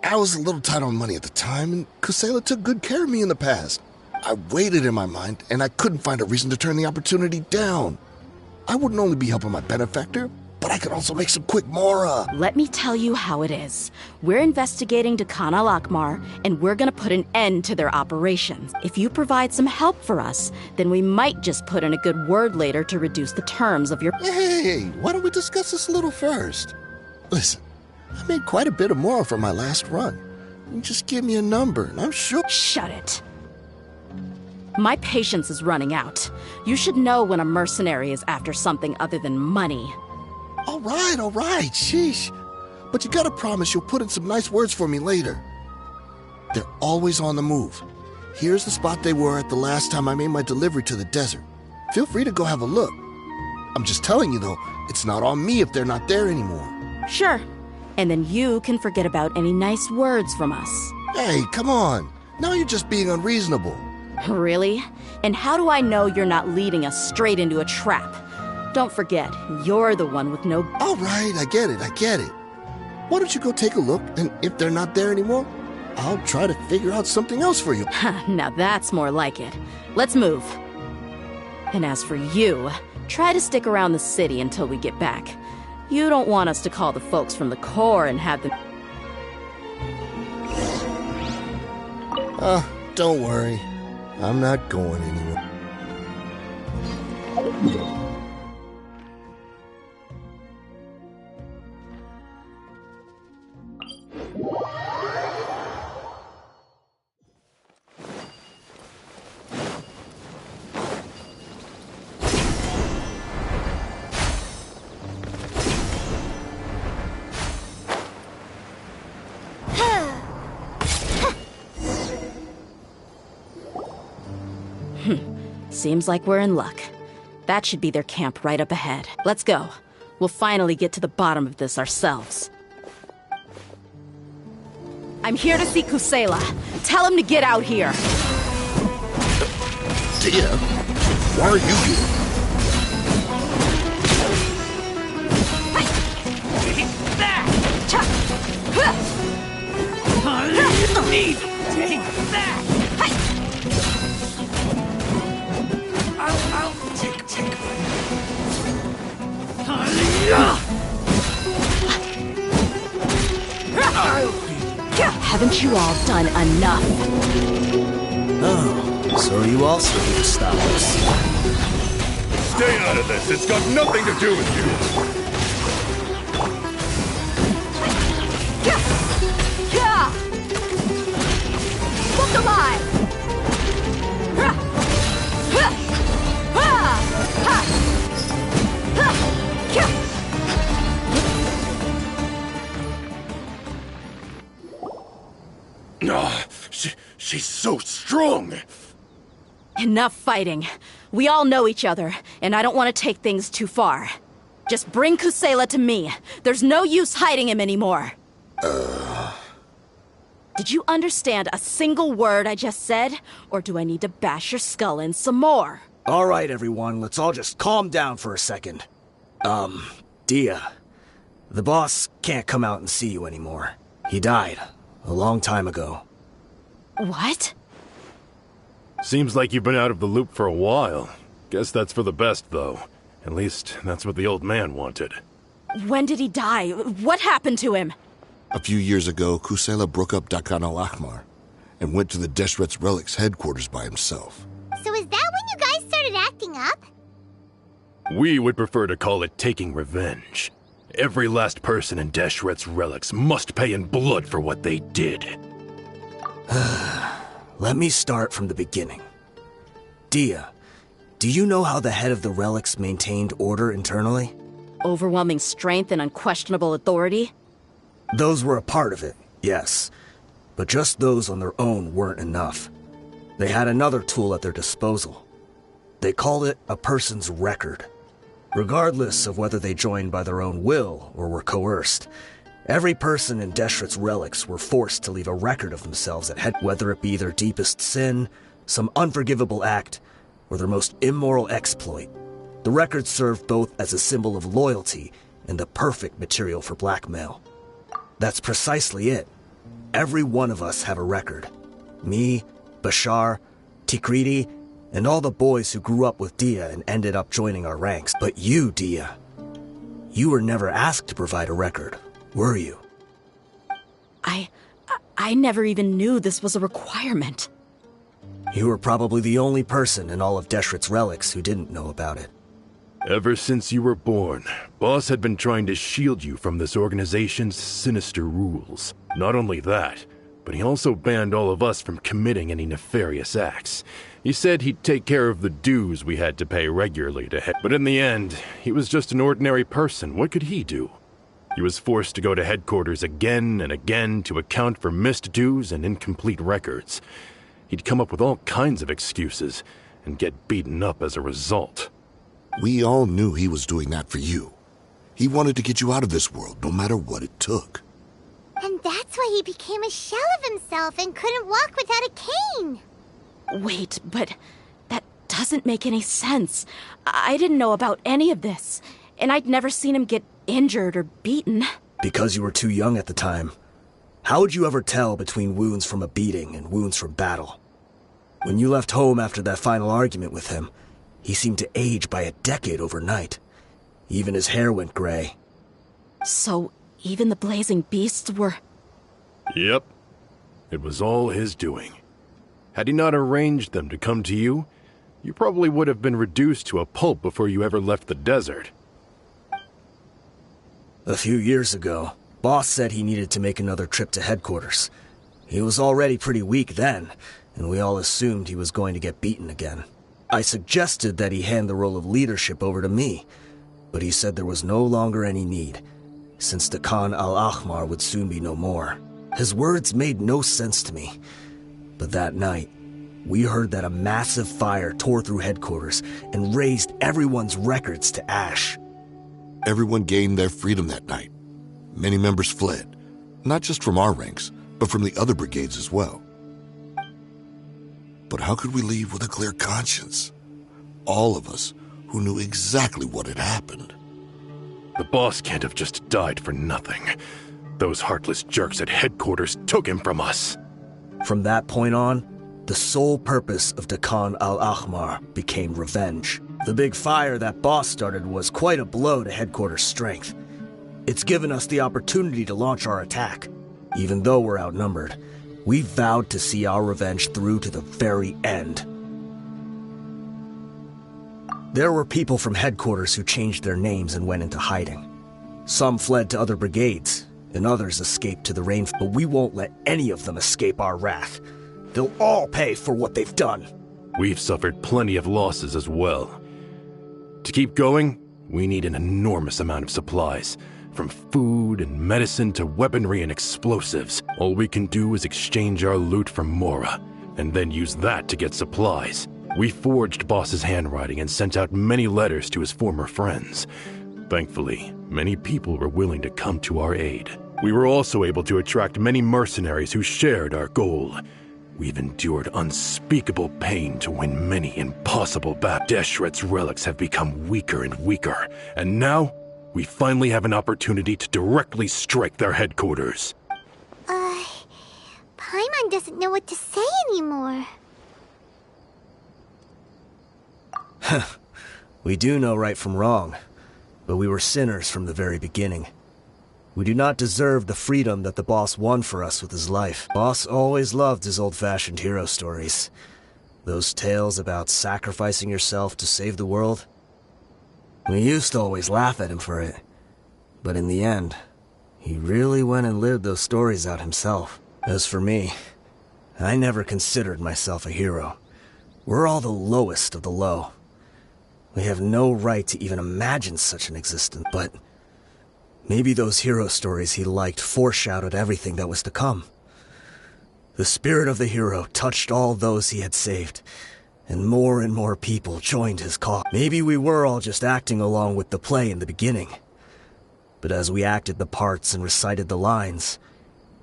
I was a little tight on money at the time, and Kusela took good care of me in the past. I weighed it in my mind, and I couldn't find a reason to turn the opportunity down. I wouldn't only be helping my benefactor, but I could also make some quick mora. Let me tell you how it is. We're investigating Dakhan al-Akmar, and we're gonna put an end to their operations. If you provide some help for us, then we might just put in a good word later to reduce the terms of your— Hey, why don't we discuss this a little first? Listen, I made quite a bit of mora from my last run. You just give me a number, and I'm sure— Shut it. My patience is running out. You should know when a mercenary is after something other than money. All right, sheesh. But you gotta promise you'll put in some nice words for me later. They're always on the move. Here's the spot they were at the last time I made my delivery to the desert. Feel free to go have a look. I'm just telling you, though, it's not on me if they're not there anymore. Sure. And then you can forget about any nice words from us. Hey, come on. Now you're just being unreasonable. Really? And how do I know you're not leading us straight into a trap? Don't forget, you're the one with no— All right, I get it. Why don't you go take a look, and if they're not there anymore, I'll try to figure out something else for you. Now that's more like it. Let's move. And as for you, try to stick around the city until we get back. You don't want us to call the folks from the Corps and have them— Don't worry. I'm not going anywhere. Seems like we're in luck. That should be their camp right up ahead. Let's go. We'll finally get to the bottom of this ourselves. I'm here to see Kusela. Tell him to get out here. Tia, why are you here? Take that! Take that! I'll take. Haven't you all done enough? Oh, so are you also here to stop us? Stay out of this. It's got nothing to do with you. Look alive! She's so strong. Enough fighting. We all know each other, and I don't want to take things too far. Just bring Kusela to me. There's no use hiding him anymore. Did you understand a single word I just said? Or do I need to bash your skull in some more? All right, everyone, let's all just calm down for a second. Dia, the boss can't come out and see you anymore. He died a long time ago. What? Seems like you've been out of the loop for a while. Guess that's for the best, though. At least, that's what the old man wanted. When did he die? What happened to him? A few years ago, Kusela broke up Dakhan al-Akmar and went to the Deshret's Relics headquarters by himself. So is that when you guys started acting up? We would prefer to call it taking revenge. Every last person in Deshret's Relics must pay in blood for what they did. Let me start from the beginning. Dia, do you know how the head of the Relics maintained order internally? Overwhelming strength and unquestionable authority? Those were a part of it, yes. But just those on their own weren't enough. They had another tool at their disposal. They called it a person's record. Regardless of whether they joined by their own will or were coerced, every person in Deshret's Relics were forced to leave a record of themselves that had, whether it be their deepest sin, some unforgivable act, or their most immoral exploit. The record served both as a symbol of loyalty and the perfect material for blackmail. That's precisely it. Every one of us have a record. Me, Bashar, Tikriti, and all the boys who grew up with Dia and ended up joining our ranks. But you, Dia, you were never asked to provide a record, were you? I never even knew this was a requirement. You were probably the only person in all of Deshret's relics who didn't know about it. Ever since you were born, Boss had been trying to shield you from this organization's sinister rules. Not only that, but he also banned all of us from committing any nefarious acts. He said he'd take care of the dues we had to pay regularly to head. But in the end, he was just an ordinary person. What could he do? He was forced to go to headquarters again and again to account for missed dues and incomplete records. He'd come up with all kinds of excuses and get beaten up as a result. We all knew he was doing that for you. He wanted to get you out of this world, no matter what it took. And that's why he became a shell of himself and couldn't walk without a cane. Wait, but that doesn't make any sense. I didn't know about any of this, and I'd never seen him get injured or beaten. Because you were too young at the time. How would you ever tell between wounds from a beating and wounds from battle? When you left home after that final argument with him, he seemed to age by a decade overnight. Even his hair went gray. So, even the blazing beasts were... Yep. It was all his doing. Had he not arranged them to come to you, you probably would have been reduced to a pulp before you ever left the desert. A few years ago, Boss said he needed to make another trip to headquarters. He was already pretty weak then, and we all assumed he was going to get beaten again. I suggested that he hand the role of leadership over to me, but he said there was no longer any need, since the Khan al-Ahmar would soon be no more. His words made no sense to me, but that night, we heard that a massive fire tore through headquarters and razed everyone's records to ash. Everyone gained their freedom that night. Many members fled, not just from our ranks, but from the other brigades as well. But how could we leave with a clear conscience? All of us who knew exactly what had happened. The boss can't have just died for nothing. Those heartless jerks at headquarters took him from us. From that point on, the sole purpose of the Khan al-Ahmar became revenge. The big fire that Boss started was quite a blow to headquarters' strength. It's given us the opportunity to launch our attack. Even though we're outnumbered, we vowed to see our revenge through to the very end. There were people from headquarters who changed their names and went into hiding. Some fled to other brigades, and others escaped to the rain. But we won't let any of them escape our wrath. They'll all pay for what they've done. We've suffered plenty of losses as well. To keep going, we need an enormous amount of supplies. From food and medicine to weaponry and explosives. All we can do is exchange our loot from Mora, and then use that to get supplies. We forged Boss's handwriting and sent out many letters to his former friends. Thankfully, many people were willing to come to our aid. We were also able to attract many mercenaries who shared our goal. We've endured unspeakable pain to win many impossible battles. Deshret's relics have become weaker and weaker, and now we finally have an opportunity to directly strike their headquarters. Paimon doesn't know what to say anymore. We do know right from wrong, but we were sinners from the very beginning. We do not deserve the freedom that the boss won for us with his life. Boss always loved his old-fashioned hero stories. Those tales about sacrificing yourself to save the world. We used to always laugh at him for it. But in the end, he really went and lived those stories out himself. As for me, I never considered myself a hero. We're all the lowest of the low. We have no right to even imagine such an existence, but maybe those hero stories he liked foreshadowed everything that was to come. The spirit of the hero touched all those he had saved, and more people joined his cause. Maybe we were all just acting along with the play in the beginning. But as we acted the parts and recited the lines,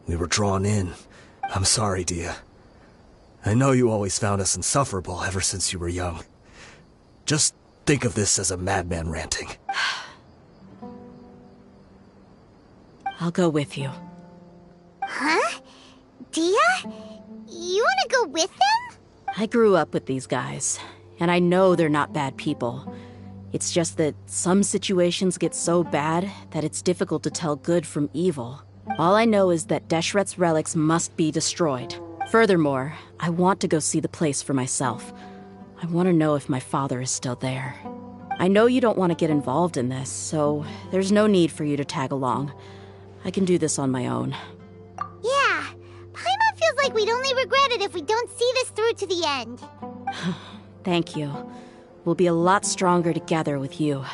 we were drawn in. I'm sorry, Dia. I know you always found us insufferable ever since you were young. Just think of this as a madman ranting. I'll go with you. Huh? Dia? You want to go with them? I grew up with these guys, and I know they're not bad people. It's just that some situations get so bad that it's difficult to tell good from evil. All I know is that Deshret's relics must be destroyed. Furthermore, I want to go see the place for myself. I want to know if my father is still there. I know you don't want to get involved in this, so there's no need for you to tag along. I can do this on my own. Yeah, Paimon feels like we'd only regret it if we don't see this through to the end. Thank you. We'll be a lot stronger together with you.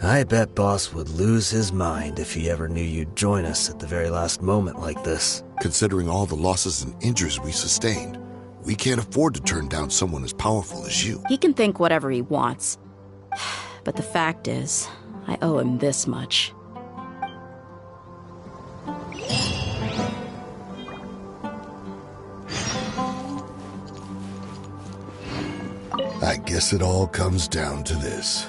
I bet Boss would lose his mind if he ever knew you'd join us at the very last moment like this. Considering all the losses and injuries we sustained, we can't afford to turn down someone as powerful as you. He can think whatever he wants. But the fact is, I owe him this much. I guess it all comes down to this.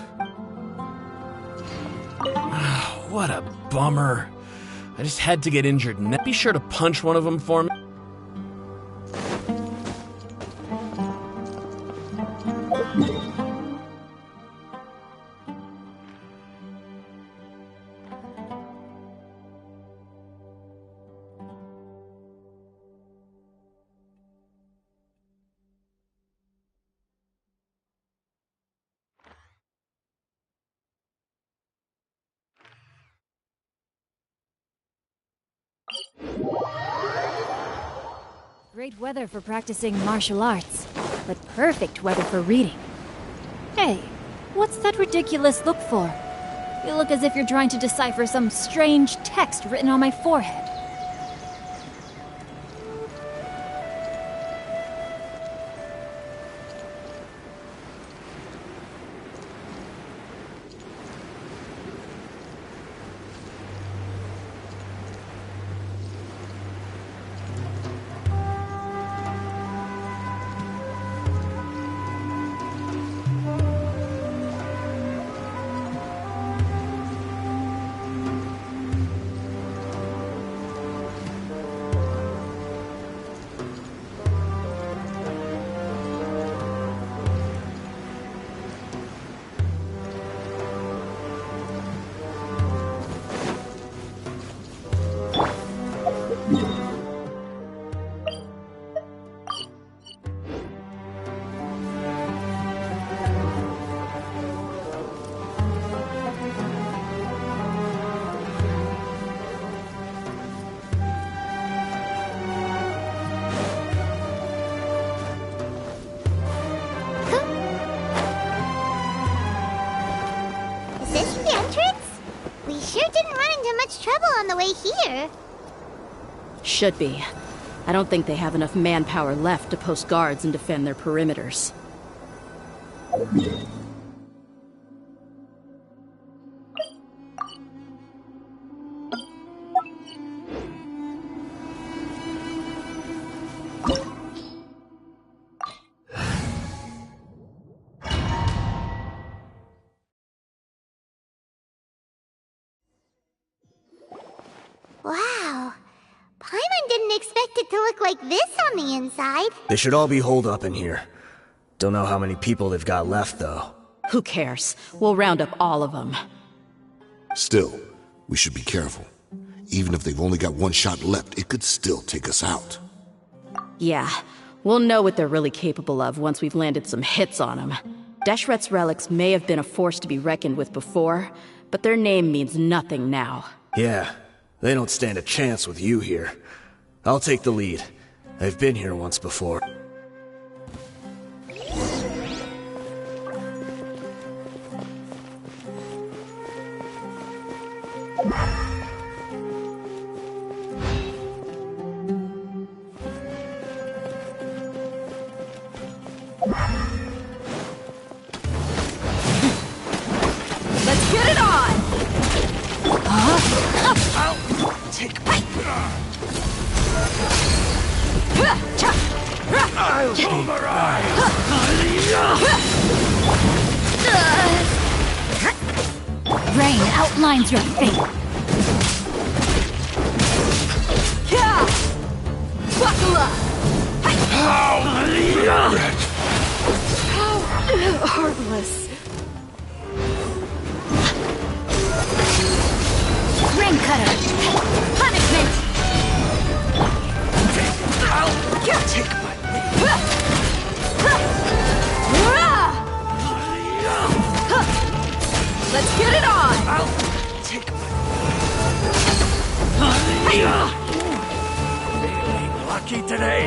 What a bummer. I just had to get injured. Be sure to punch one of them for me. Great weather for practicing martial arts, but perfect weather for reading. Hey, what's that ridiculous look for? You look as if you're trying to decipher some strange text written on my forehead. Trouble on the way here. Should be. I don't think they have enough manpower left to post guards and defend their perimeters. Wow. Paimon didn't expect it to look like this on the inside. They should all be holed up in here. Don't know how many people they've got left, though. Who cares? We'll round up all of them. Still, we should be careful. Even if they've only got one shot left, it could still take us out. Yeah, we'll know what they're really capable of once we've landed some hits on them. Deshret's relics may have been a force to be reckoned with before, but their name means nothing now. Yeah, they don't stand a chance with you here. I'll take the lead. I've been here once before. Let's get it on! Take I'll pulverize! Rain outlines your fate. Buckle up! Heartless. Ring cutter! Punishment! Take my... Let's get it on! Take my... Feeling lucky today?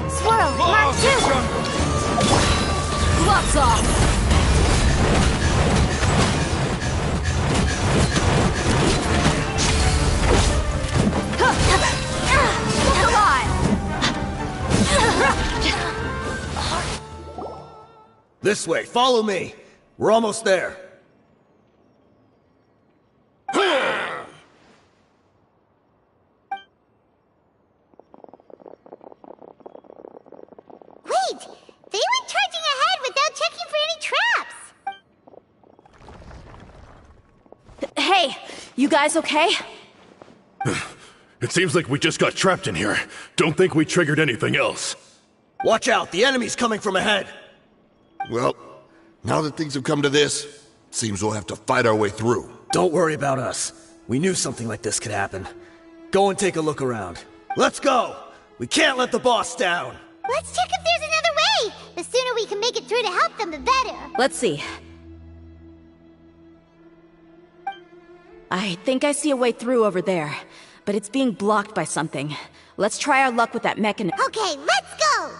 Swirl! Mark 2! Gloves off! Look alive! This way, follow me. We're almost there. Wait! They went charging ahead without checking for any traps! Hey, you guys okay? It seems like we just got trapped in here. Don't think we triggered anything else. Watch out, the enemy's coming from ahead. Well, now that things have come to this, seems we'll have to fight our way through. Don't worry about us. We knew something like this could happen. Go and take a look around. Let's go! We can't let the boss down! Let's check if there's another way! The sooner we can make it through to help them, the better! Let's see. I think I see a way through over there, but it's being blocked by something. Let's try our luck with that mechanism. Okay, let's go!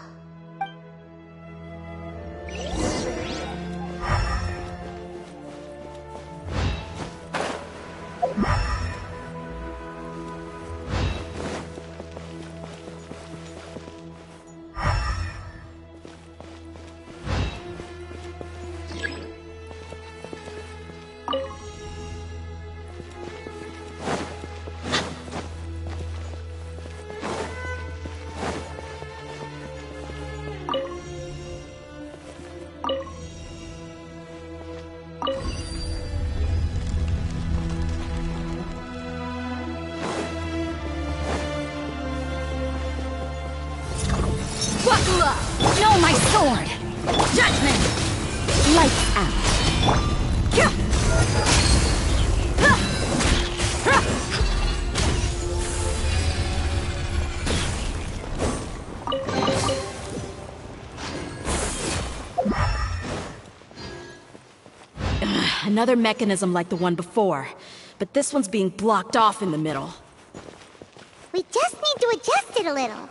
Buckle up! Know my sword! Judgment! Lights out! Another mechanism like the one before, but this one's being blocked off in the middle. We just need to adjust it a little.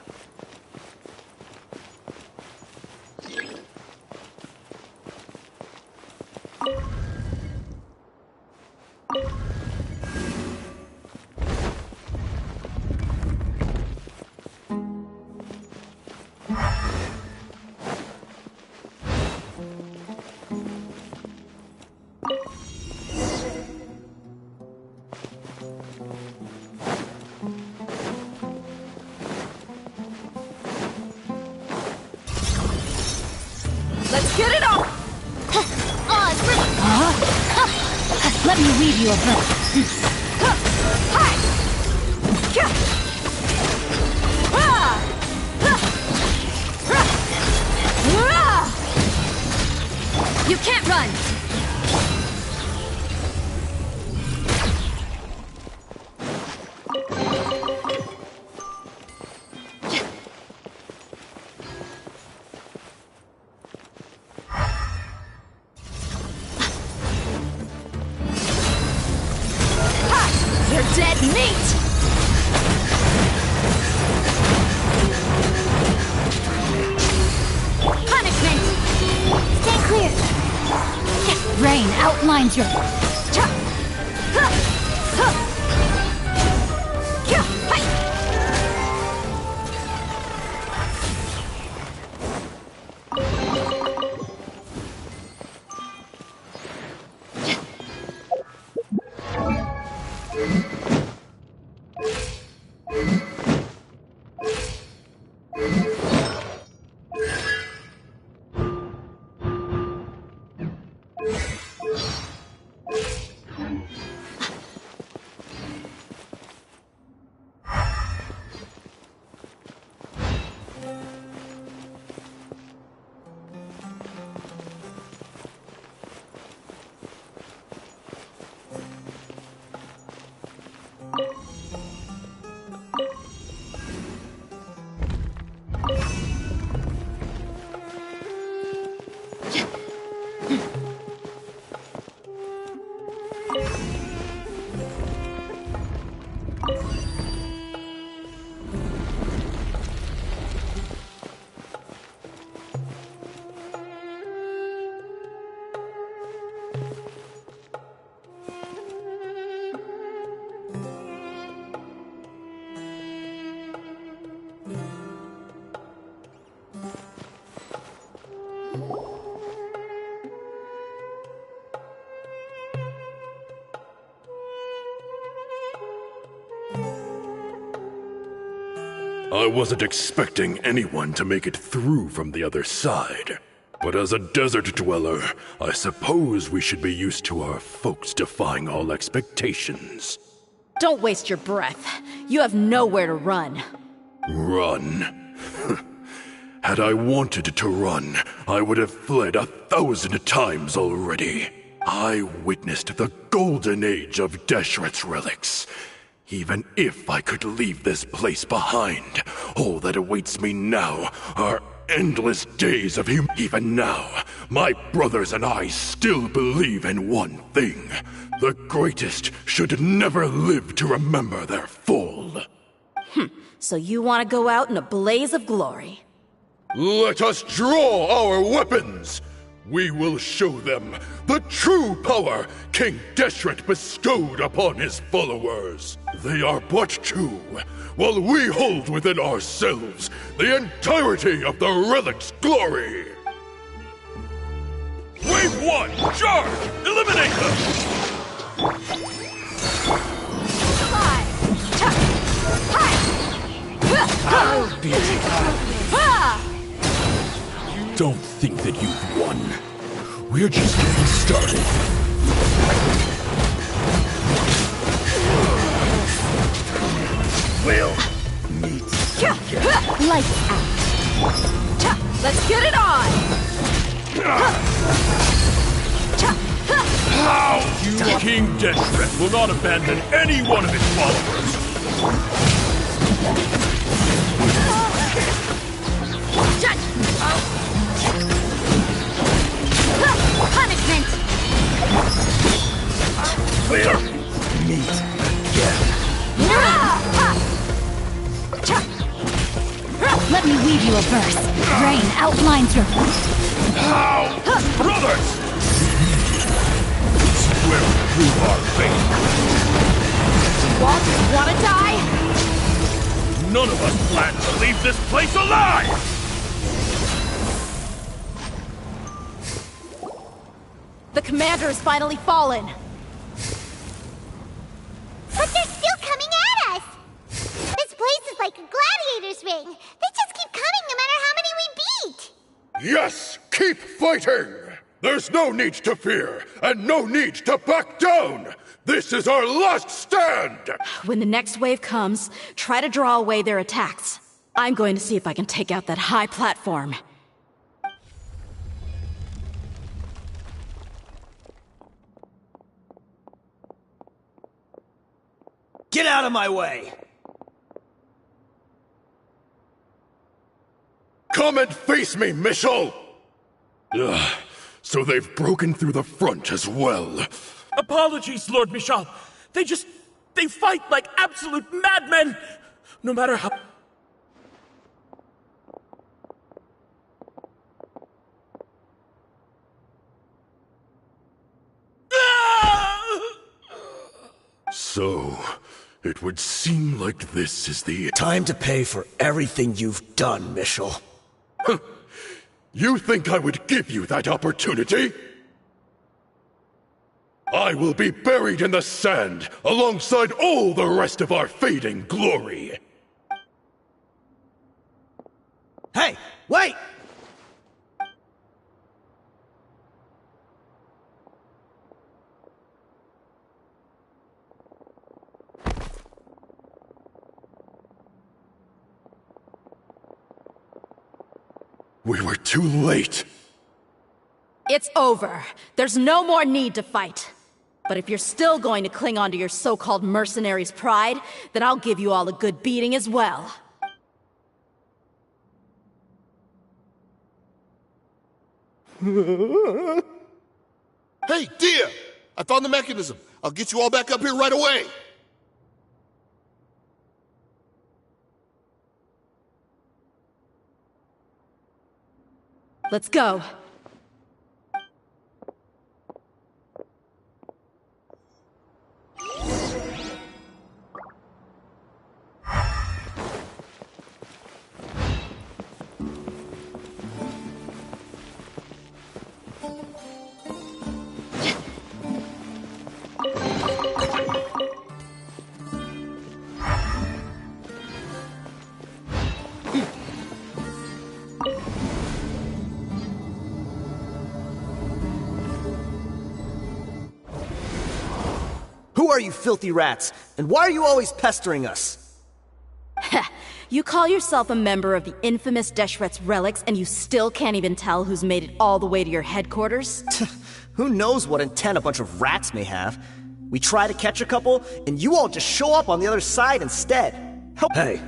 Let's get it on! Let me weave you a bow. You can't run! You're dead meat! Punishment! Stay clear! Rain outlines your... I wasn't expecting anyone to make it through from the other side. But as a desert dweller, I suppose we should be used to our folks defying all expectations. Don't waste your breath. You have nowhere to run. Run? Had I wanted to run, I would have fled 1,000 times already. I witnessed the golden age of Deshret's relics. Even if I could leave this place behind, all that awaits me now are endless days of him. Even now, my brothers and I still believe in one thing. The greatest should never live to remember their fall. So you want to go out in a blaze of glory? Let us draw our weapons! We will show them the true power King Deshret bestowed upon his followers. They are but two, while we hold within ourselves the entirety of the relic's glory. Wave 1, charge! Eliminate them! I'll be Don't think that you've won. We're just getting started. We'll meet again. Lights out. Let's get it on! How? King Deshret will not abandon any one of his followers. Punishment! We'll meet again. Let me weave you a verse. Rain outlines your... How? Brothers! We'll prove our fate. Want to die? None of us plan to leave this place alive! The commander has finally fallen. But they're still coming at us! This place is like a gladiator's ring. They just keep coming no matter how many we beat! Yes, keep fighting! There's no need to fear, and no need to back down! This is our last stand! When the next wave comes, try to draw away their attacks. I'm going to see if I can take out that high platform. Get out of my way! Come and face me, Michel! Ugh, so they've broken through the front as well. Apologies, Lord Michal. They fight like absolute madmen! No matter how... So, it would seem like this is the... Time to pay for everything you've done, Michel. You think I would give you that opportunity? I will be buried in the sand, alongside all the rest of our fading glory. Hey, wait! We were too late. It's over. There's no more need to fight. But if you're still going to cling on to your so-called mercenary's pride, then I'll give you all a good beating as well. Hey, Dia! I found the mechanism. I'll get you all back up here right away. Let's go. Who are you filthy rats? And why are you always pestering us? You call yourself a member of the infamous Deshret's relics, and you still can't even tell who's made it all the way to your headquarters? Who knows what intent a bunch of rats may have? We try to catch a couple, and you all just show up on the other side instead. Hey,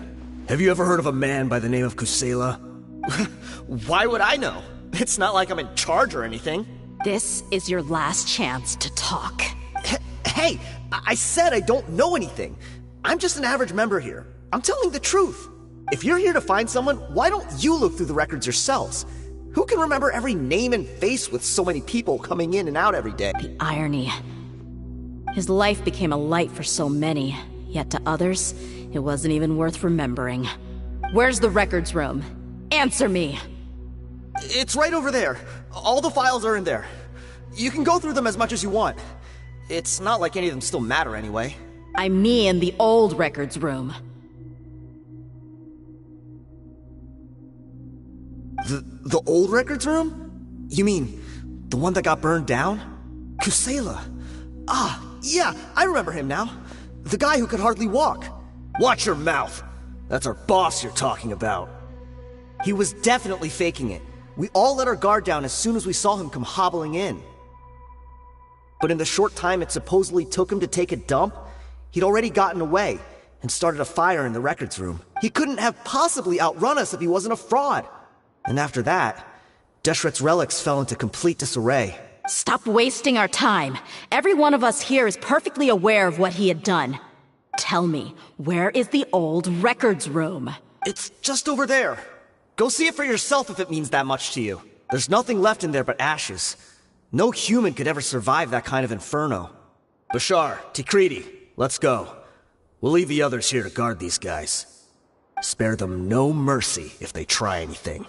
have you ever heard of a man by the name of Kusela? Why would I know? It's not like I'm in charge or anything. This is your last chance to talk. Hey, I said I don't know anything. I'm just an average member here. I'm telling the truth. If you're here to find someone, why don't you look through the records yourselves? Who can remember every name and face with so many people coming in and out every day? The irony. His life became a light for so many, yet to others, it wasn't even worth remembering. Where's the records room? Answer me! It's right over there. All the files are in there. You can go through them as much as you want. It's not like any of them still matter anyway. I mean the old records room. The old records room? You mean, the one that got burned down? Kusela. Ah, yeah, I remember him now. The guy who could hardly walk. Watch your mouth. That's our boss you're talking about. He was definitely faking it. We all let our guard down as soon as we saw him come hobbling in. But in the short time it supposedly took him to take a dump, he'd already gotten away and started a fire in the records room. He couldn't have possibly outrun us if he wasn't a fraud. And after that, Deshret's relics fell into complete disarray. Stop wasting our time. Every one of us here is perfectly aware of what he had done. Tell me, where is the old records room? It's just over there. Go see it for yourself if it means that much to you. There's nothing left in there but ashes. No human could ever survive that kind of inferno. Bashar, Tikriti, let's go. We'll leave the others here to guard these guys. Spare them no mercy if they try anything.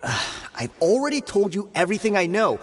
I've already told you everything I know.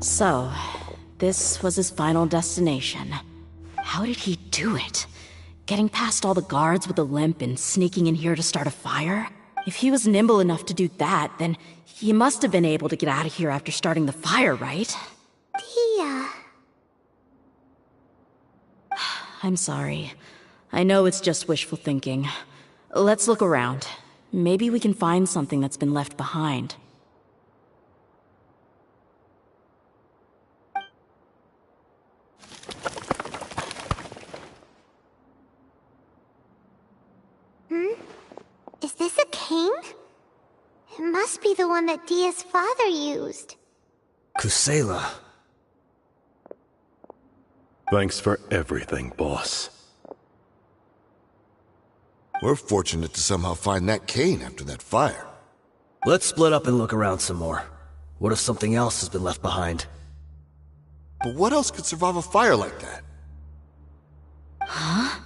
So, this was his final destination. How did he do it? Getting past all the guards with a limp and sneaking in here to start a fire? If he was nimble enough to do that, then he must have been able to get out of here after starting the fire, right? I'm sorry. I know it's just wishful thinking. Let's look around. Maybe we can find something that's been left behind. Is this a cane? It must be the one that Dia's father used. Kusela. Thanks for everything, boss. We're fortunate to somehow find that cane after that fire. Let's split up and look around some more. What if something else has been left behind? But what else could survive a fire like that? Huh?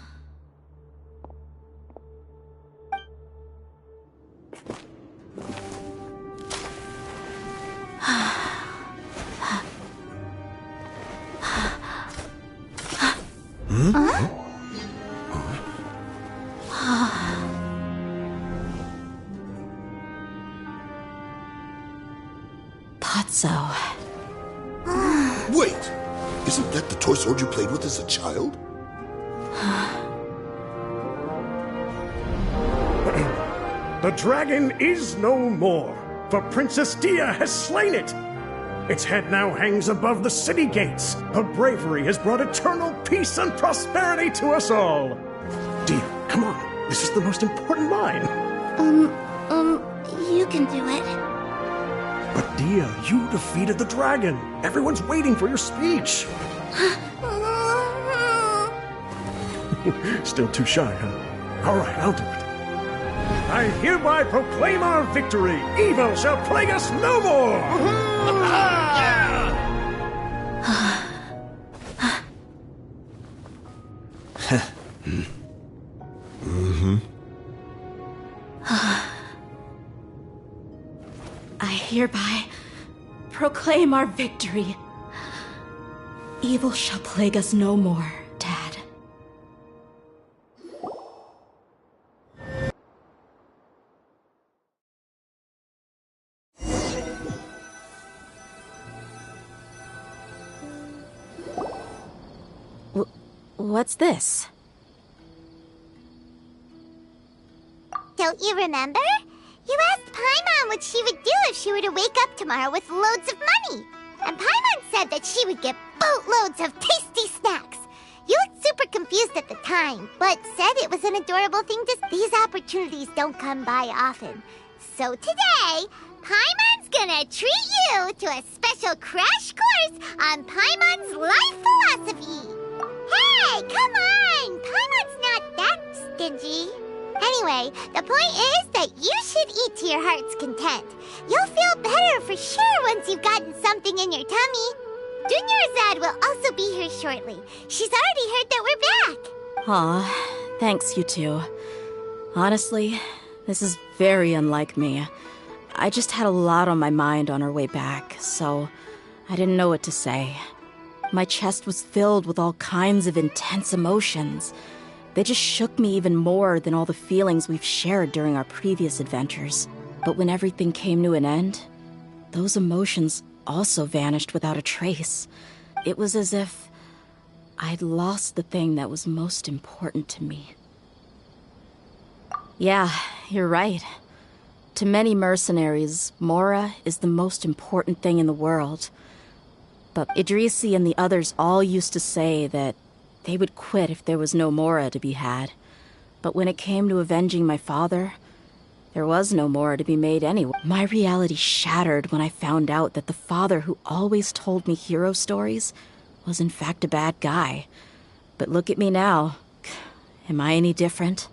Thought so. Wait! Isn't that the toy sword you played with as a child? The dragon is no more, for Princess Dia has slain it. Its head now hangs above the city gates. Her bravery has brought eternal peace and prosperity to us all. Dia, come on. This is the most important line. You can do it. But Dia, you defeated the dragon. Everyone's waiting for your speech. Still too shy, huh? All right, I'll do it. I hereby proclaim our victory. Evil shall plague us no more. I hereby proclaim our victory. Evil shall plague us no more, Dad. What's this? Don't you remember? You asked Paimon what she would do if she were to wake up tomorrow with loads of money. And Paimon said that she would get boatloads of tasty snacks. You looked super confused at the time, but said it was an adorable thing to... These opportunities don't come by often. So today, Paimon's gonna treat you to a special crash course on Paimon's life philosophy. Hey, come on! Paimon's not that stingy. Anyway, the point is that you should eat to your heart's content. You'll feel better for sure once you've gotten something in your tummy. Dunyarzad will also be here shortly. She's already heard that we're back. Aw, thanks, you two. Honestly, this is very unlike me. I just had a lot on my mind on our way back, so I didn't know what to say. My chest was filled with all kinds of intense emotions. They just shook me even more than all the feelings we've shared during our previous adventures. But when everything came to an end, those emotions also vanished without a trace. It was as if I'd lost the thing that was most important to me. Yeah, you're right. To many mercenaries, Mora is the most important thing in the world. But Idrisi and the others all used to say that they would quit if there was no Mora to be had. But when it came to avenging my father, there was no Mora to be made anyway. My reality shattered when I found out that the father who always told me hero stories was in fact a bad guy. But look at me now. Am I any different?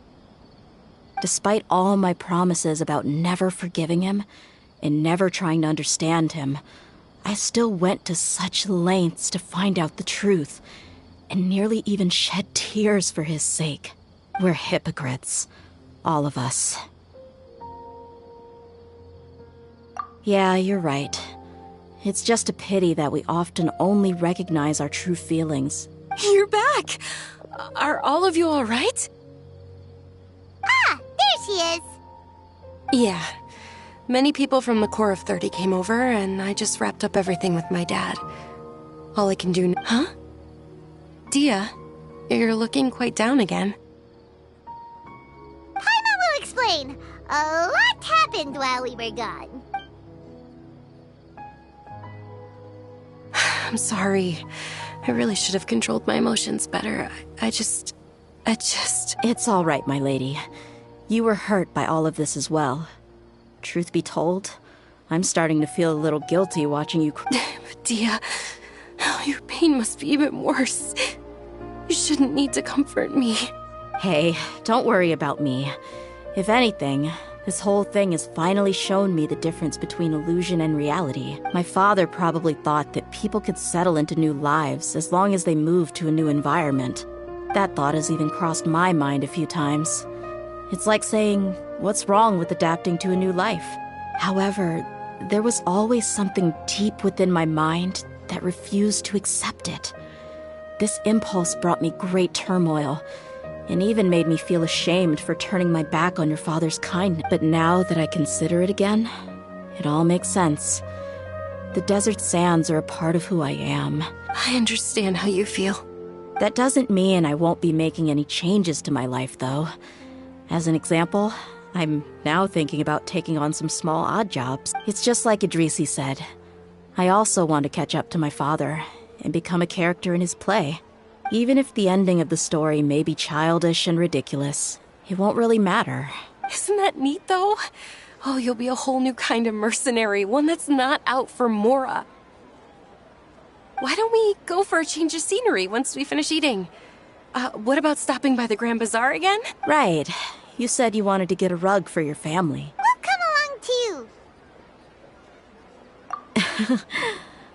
Despite all my promises about never forgiving him and never trying to understand him, I still went to such lengths to find out the truth, and nearly even shed tears for his sake. We're hypocrites. All of us. Yeah, you're right. It's just a pity that we often only recognize our true feelings. You're back! Are all of you all right? Ah, there she is. Yeah. Many people from the Corps of 30 came over, and I just wrapped up everything with my dad. All I can do... Huh? Dia, you're looking quite down again. Paimon will explain. A lot happened while we were gone. I'm sorry. I really should have controlled my emotions better. I just... It's all right, my lady. You were hurt by all of this as well. Truth be told, I'm starting to feel a little guilty watching you Dia, your pain must be even worse. You shouldn't need to comfort me. Hey, don't worry about me. If anything, this whole thing has finally shown me the difference between illusion and reality. My father probably thought that people could settle into new lives as long as they moved to a new environment. That thought has even crossed my mind a few times. It's like saying, what's wrong with adapting to a new life? However, there was always something deep within my mind that refused to accept it. this impulse brought me great turmoil, and even made me feel ashamed for turning my back on your father's kindness. But now that I consider it again, it all makes sense. The desert sands are a part of who I am. I understand how you feel. That doesn't mean I won't be making any changes to my life, though. As an example, I'm now thinking about taking on some small odd jobs. It's just like Idrisi said. I also want to catch up to my father and become a character in his play. Even if the ending of the story may be childish and ridiculous, it won't really matter. Isn't that neat, though? Oh, you'll be a whole new kind of mercenary, one that's not out for Mora. Why don't we go for a change of scenery once we finish eating? What about stopping by the Grand Bazaar again? Right. You said you wanted to get a rug for your family. We'll come along too.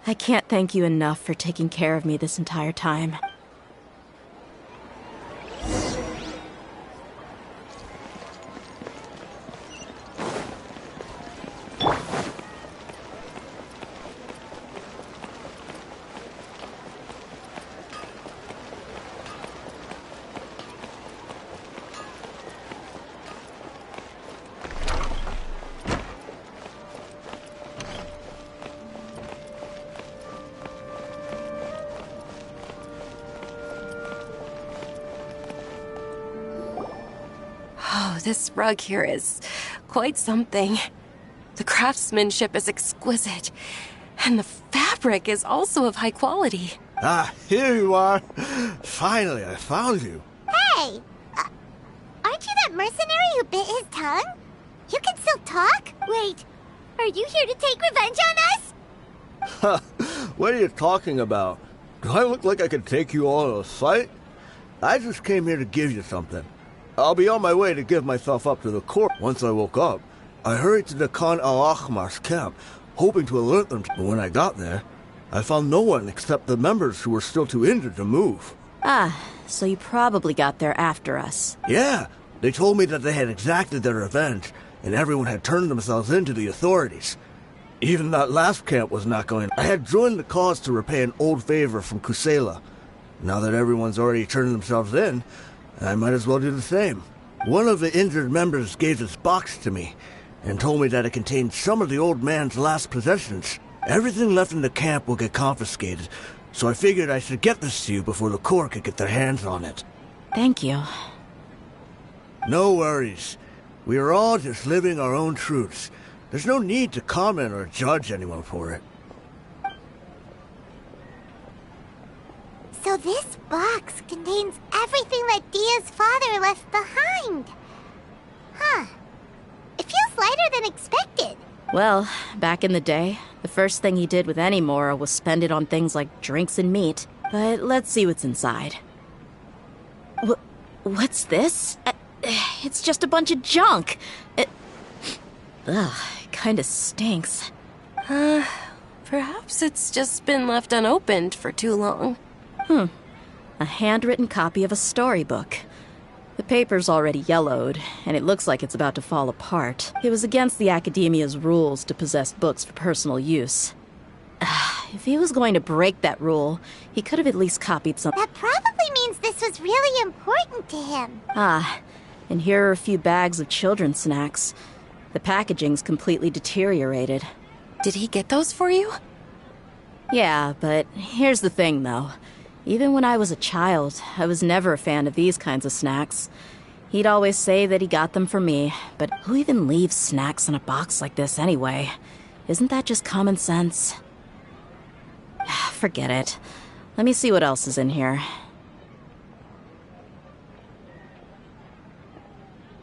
I can't thank you enough for taking care of me this entire time. Oh, this rug here is quite something. The craftsmanship is exquisite, and the fabric is also of high quality. Ah, here you are. Finally, I found you. Hey! Aren't you that mercenary who bit his tongue? You can still talk? Wait, are you here to take revenge on us? What are you talking about? Do I look like I could take you all in a fight? I just came here to give you something. I'll be on my way to give myself up to the court. Once I woke up, I hurried to the Khan al-Ahmar's camp, hoping to alert them. But when I got there, I found no one except the members who were still too injured to move. Ah, so you probably got there after us. Yeah, they told me that they had exacted their revenge, and everyone had turned themselves in to the authorities. Even that last camp was not going. I had joined the cause to repay an old favor from Kusela. Now that everyone's already turned themselves in, I might as well do the same. One of the injured members gave this box to me, and told me that it contained some of the old man's last possessions. Everything left in the camp will get confiscated, so I figured I should get this to you before the court could get their hands on it. Thank you. No worries. We are all just living our own truths. There's no need to comment or judge anyone for it. So this box contains everything that Dia's father left behind. Huh. It feels lighter than expected. Well, back in the day, the first thing he did with any Mora was spend it on things like drinks and meat. But let's see what's inside. What's this? It's just a bunch of junk. It kinda stinks. Perhaps it's just been left unopened for too long. A handwritten copy of a storybook. The paper's already yellowed, and it looks like it's about to fall apart. It was against the Academia's rules to possess books for personal use. If he was going to break that rule, he could have at least copied some. That probably means this was really important to him. And here are a few bags of children's snacks. The packaging's completely deteriorated. Did he get those for you? Yeah, but here's the thing, though. Even when I was a child, I was never a fan of these kinds of snacks. He'd always say that he got them for me, but who even leaves snacks in a box like this anyway? Isn't that just common sense? Forget it. Let me see what else is in here.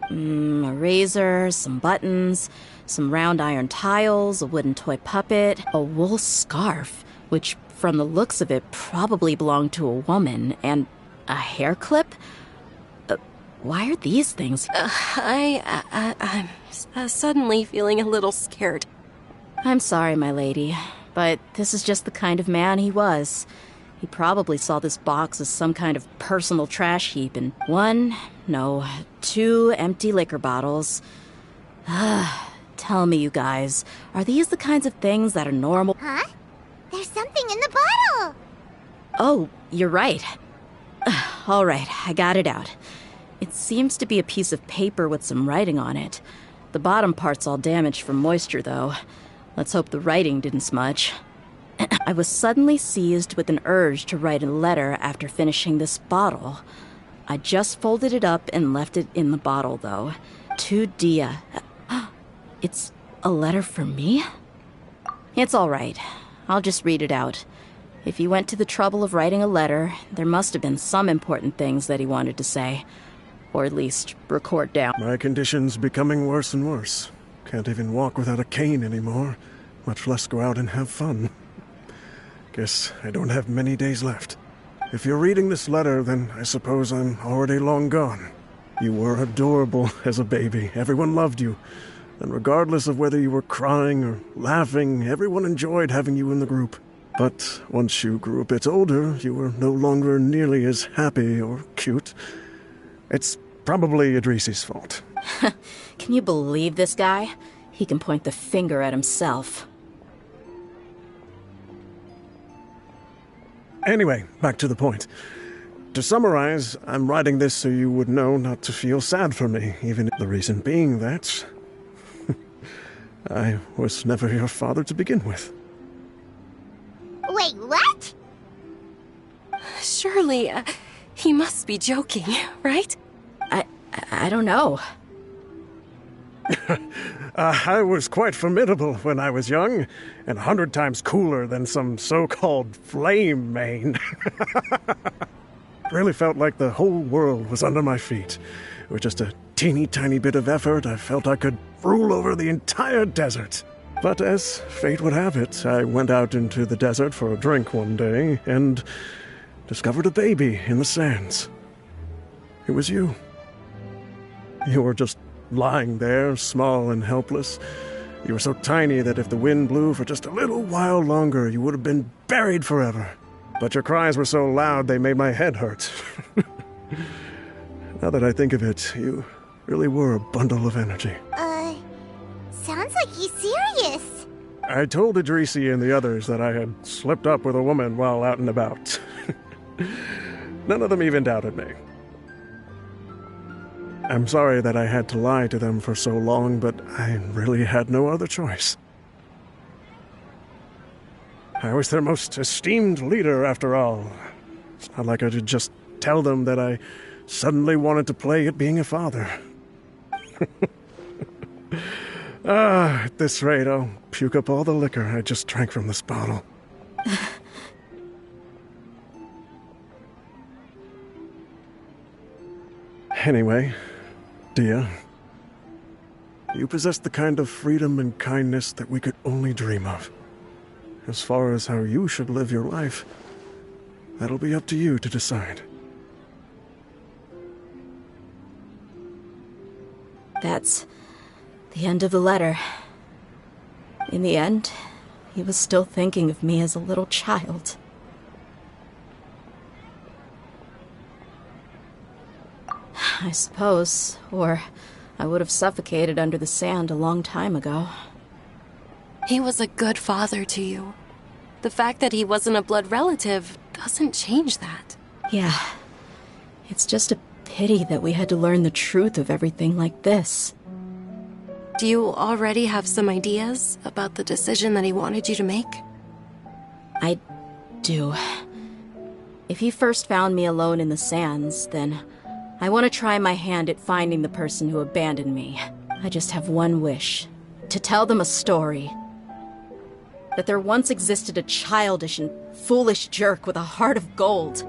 A razor, some buttons, some round iron tiles, a wooden toy puppet, a wool scarf, which from the looks of it probably belonged to a woman, and a hair clip? Why are these things? I'm suddenly feeling a little scared. I'm sorry, my lady, but this is just the kind of man he was. He probably saw this box as some kind of personal trash heap, and 2 empty liquor bottles. Tell me, you guys, are these the kinds of things that are normal? Huh? There's something in the bottle! Oh, you're right. All right, I got it out. It seems to be a piece of paper with some writing on it. The bottom part's all damaged from moisture, though. Let's hope the writing didn't smudge. I was suddenly seized with an urge to write a letter after finishing this bottle. I just folded it up and left it in the bottle, though. To Dia. It's a letter for me? It's all right. I'll just read it out. If he went to the trouble of writing a letter, there must have been some important things that he wanted to say. Or at least record down. My condition's becoming worse and worse. Can't even walk without a cane anymore, much less go out and have fun. Guess I don't have many days left. If you're reading this letter, then I suppose I'm already long gone. You were adorable as a baby. Everyone loved you. And regardless of whether you were crying or laughing, everyone enjoyed having you in the group. But once you grew a bit older, you were no longer nearly as happy or cute. It's probably Idrisi's fault. Can you believe this guy? He can point the finger at himself. Anyway, back to the point. To summarize, I'm writing this so you would know not to feel sad for me, even the reason being that I was never your father to begin with. Wait, what? Surely, he must be joking, right? I don't know. I was quite formidable when I was young, and 100 times cooler than some so-called flame main. Really felt like the whole world was under my feet. With just a teeny tiny bit of effort, I felt I could rule over the entire desert. But as fate would have it, I went out into the desert for a drink one day and discovered a baby in the sands. It was you. You were just lying there, small and helpless. You were so tiny that if the wind blew for just a little while longer, you would have been buried forever. But your cries were so loud they made my head hurt. Now that I think of it, you really were a bundle of energy. Sounds like he's serious. I told Idrisi and the others that I had slipped up with a woman while out and about. None of them even doubted me. I'm sorry that I had to lie to them for so long, but I really had no other choice. I was their most esteemed leader, after all. It's not like I could just tell them that I suddenly wanted to play at being a father. At this rate, I'll puke up all the liquor I just drank from this bottle. Anyway, Dia, you possess the kind of freedom and kindness that we could only dream of. As far as how you should live your life, that'll be up to you to decide. That's the end of the letter. In the end, he was still thinking of me as a little child. I suppose, or I would have suffocated under the sand a long time ago. He was a good father to you. The fact that he wasn't a blood relative doesn't change that. Yeah. It's just a pity that we had to learn the truth of everything like this. Do you already have some ideas about the decision that he wanted you to make? I do. If he first found me alone in the sands, then I want to try my hand at finding the person who abandoned me. I just have one wish. To tell them a story. That there once existed a childish and foolish jerk with a heart of gold.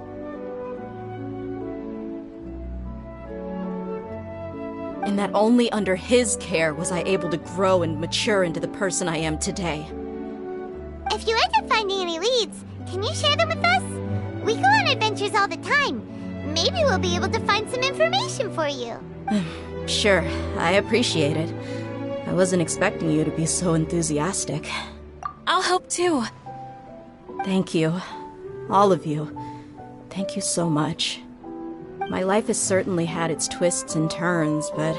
And that only under his care was I able to grow and mature into the person I am today. If you end up finding any leads, can you share them with us? We go on adventures all the time. Maybe we'll be able to find some information for you. Sure, I appreciate it. I wasn't expecting you to be so enthusiastic. I'll help too. Thank you. All of you. Thank you so much. My life has certainly had its twists and turns, but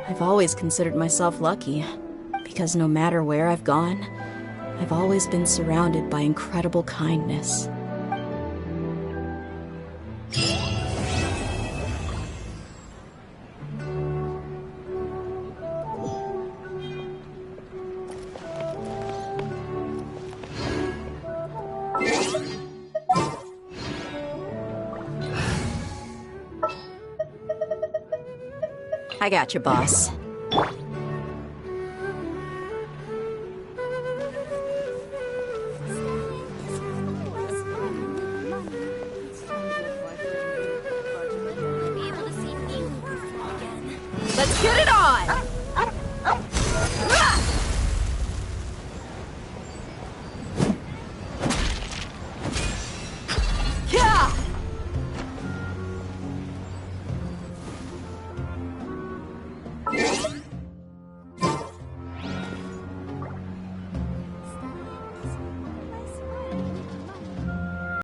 I've always considered myself lucky. Because no matter where I've gone, I've always been surrounded by incredible kindness. I got you, boss. Let's get it on!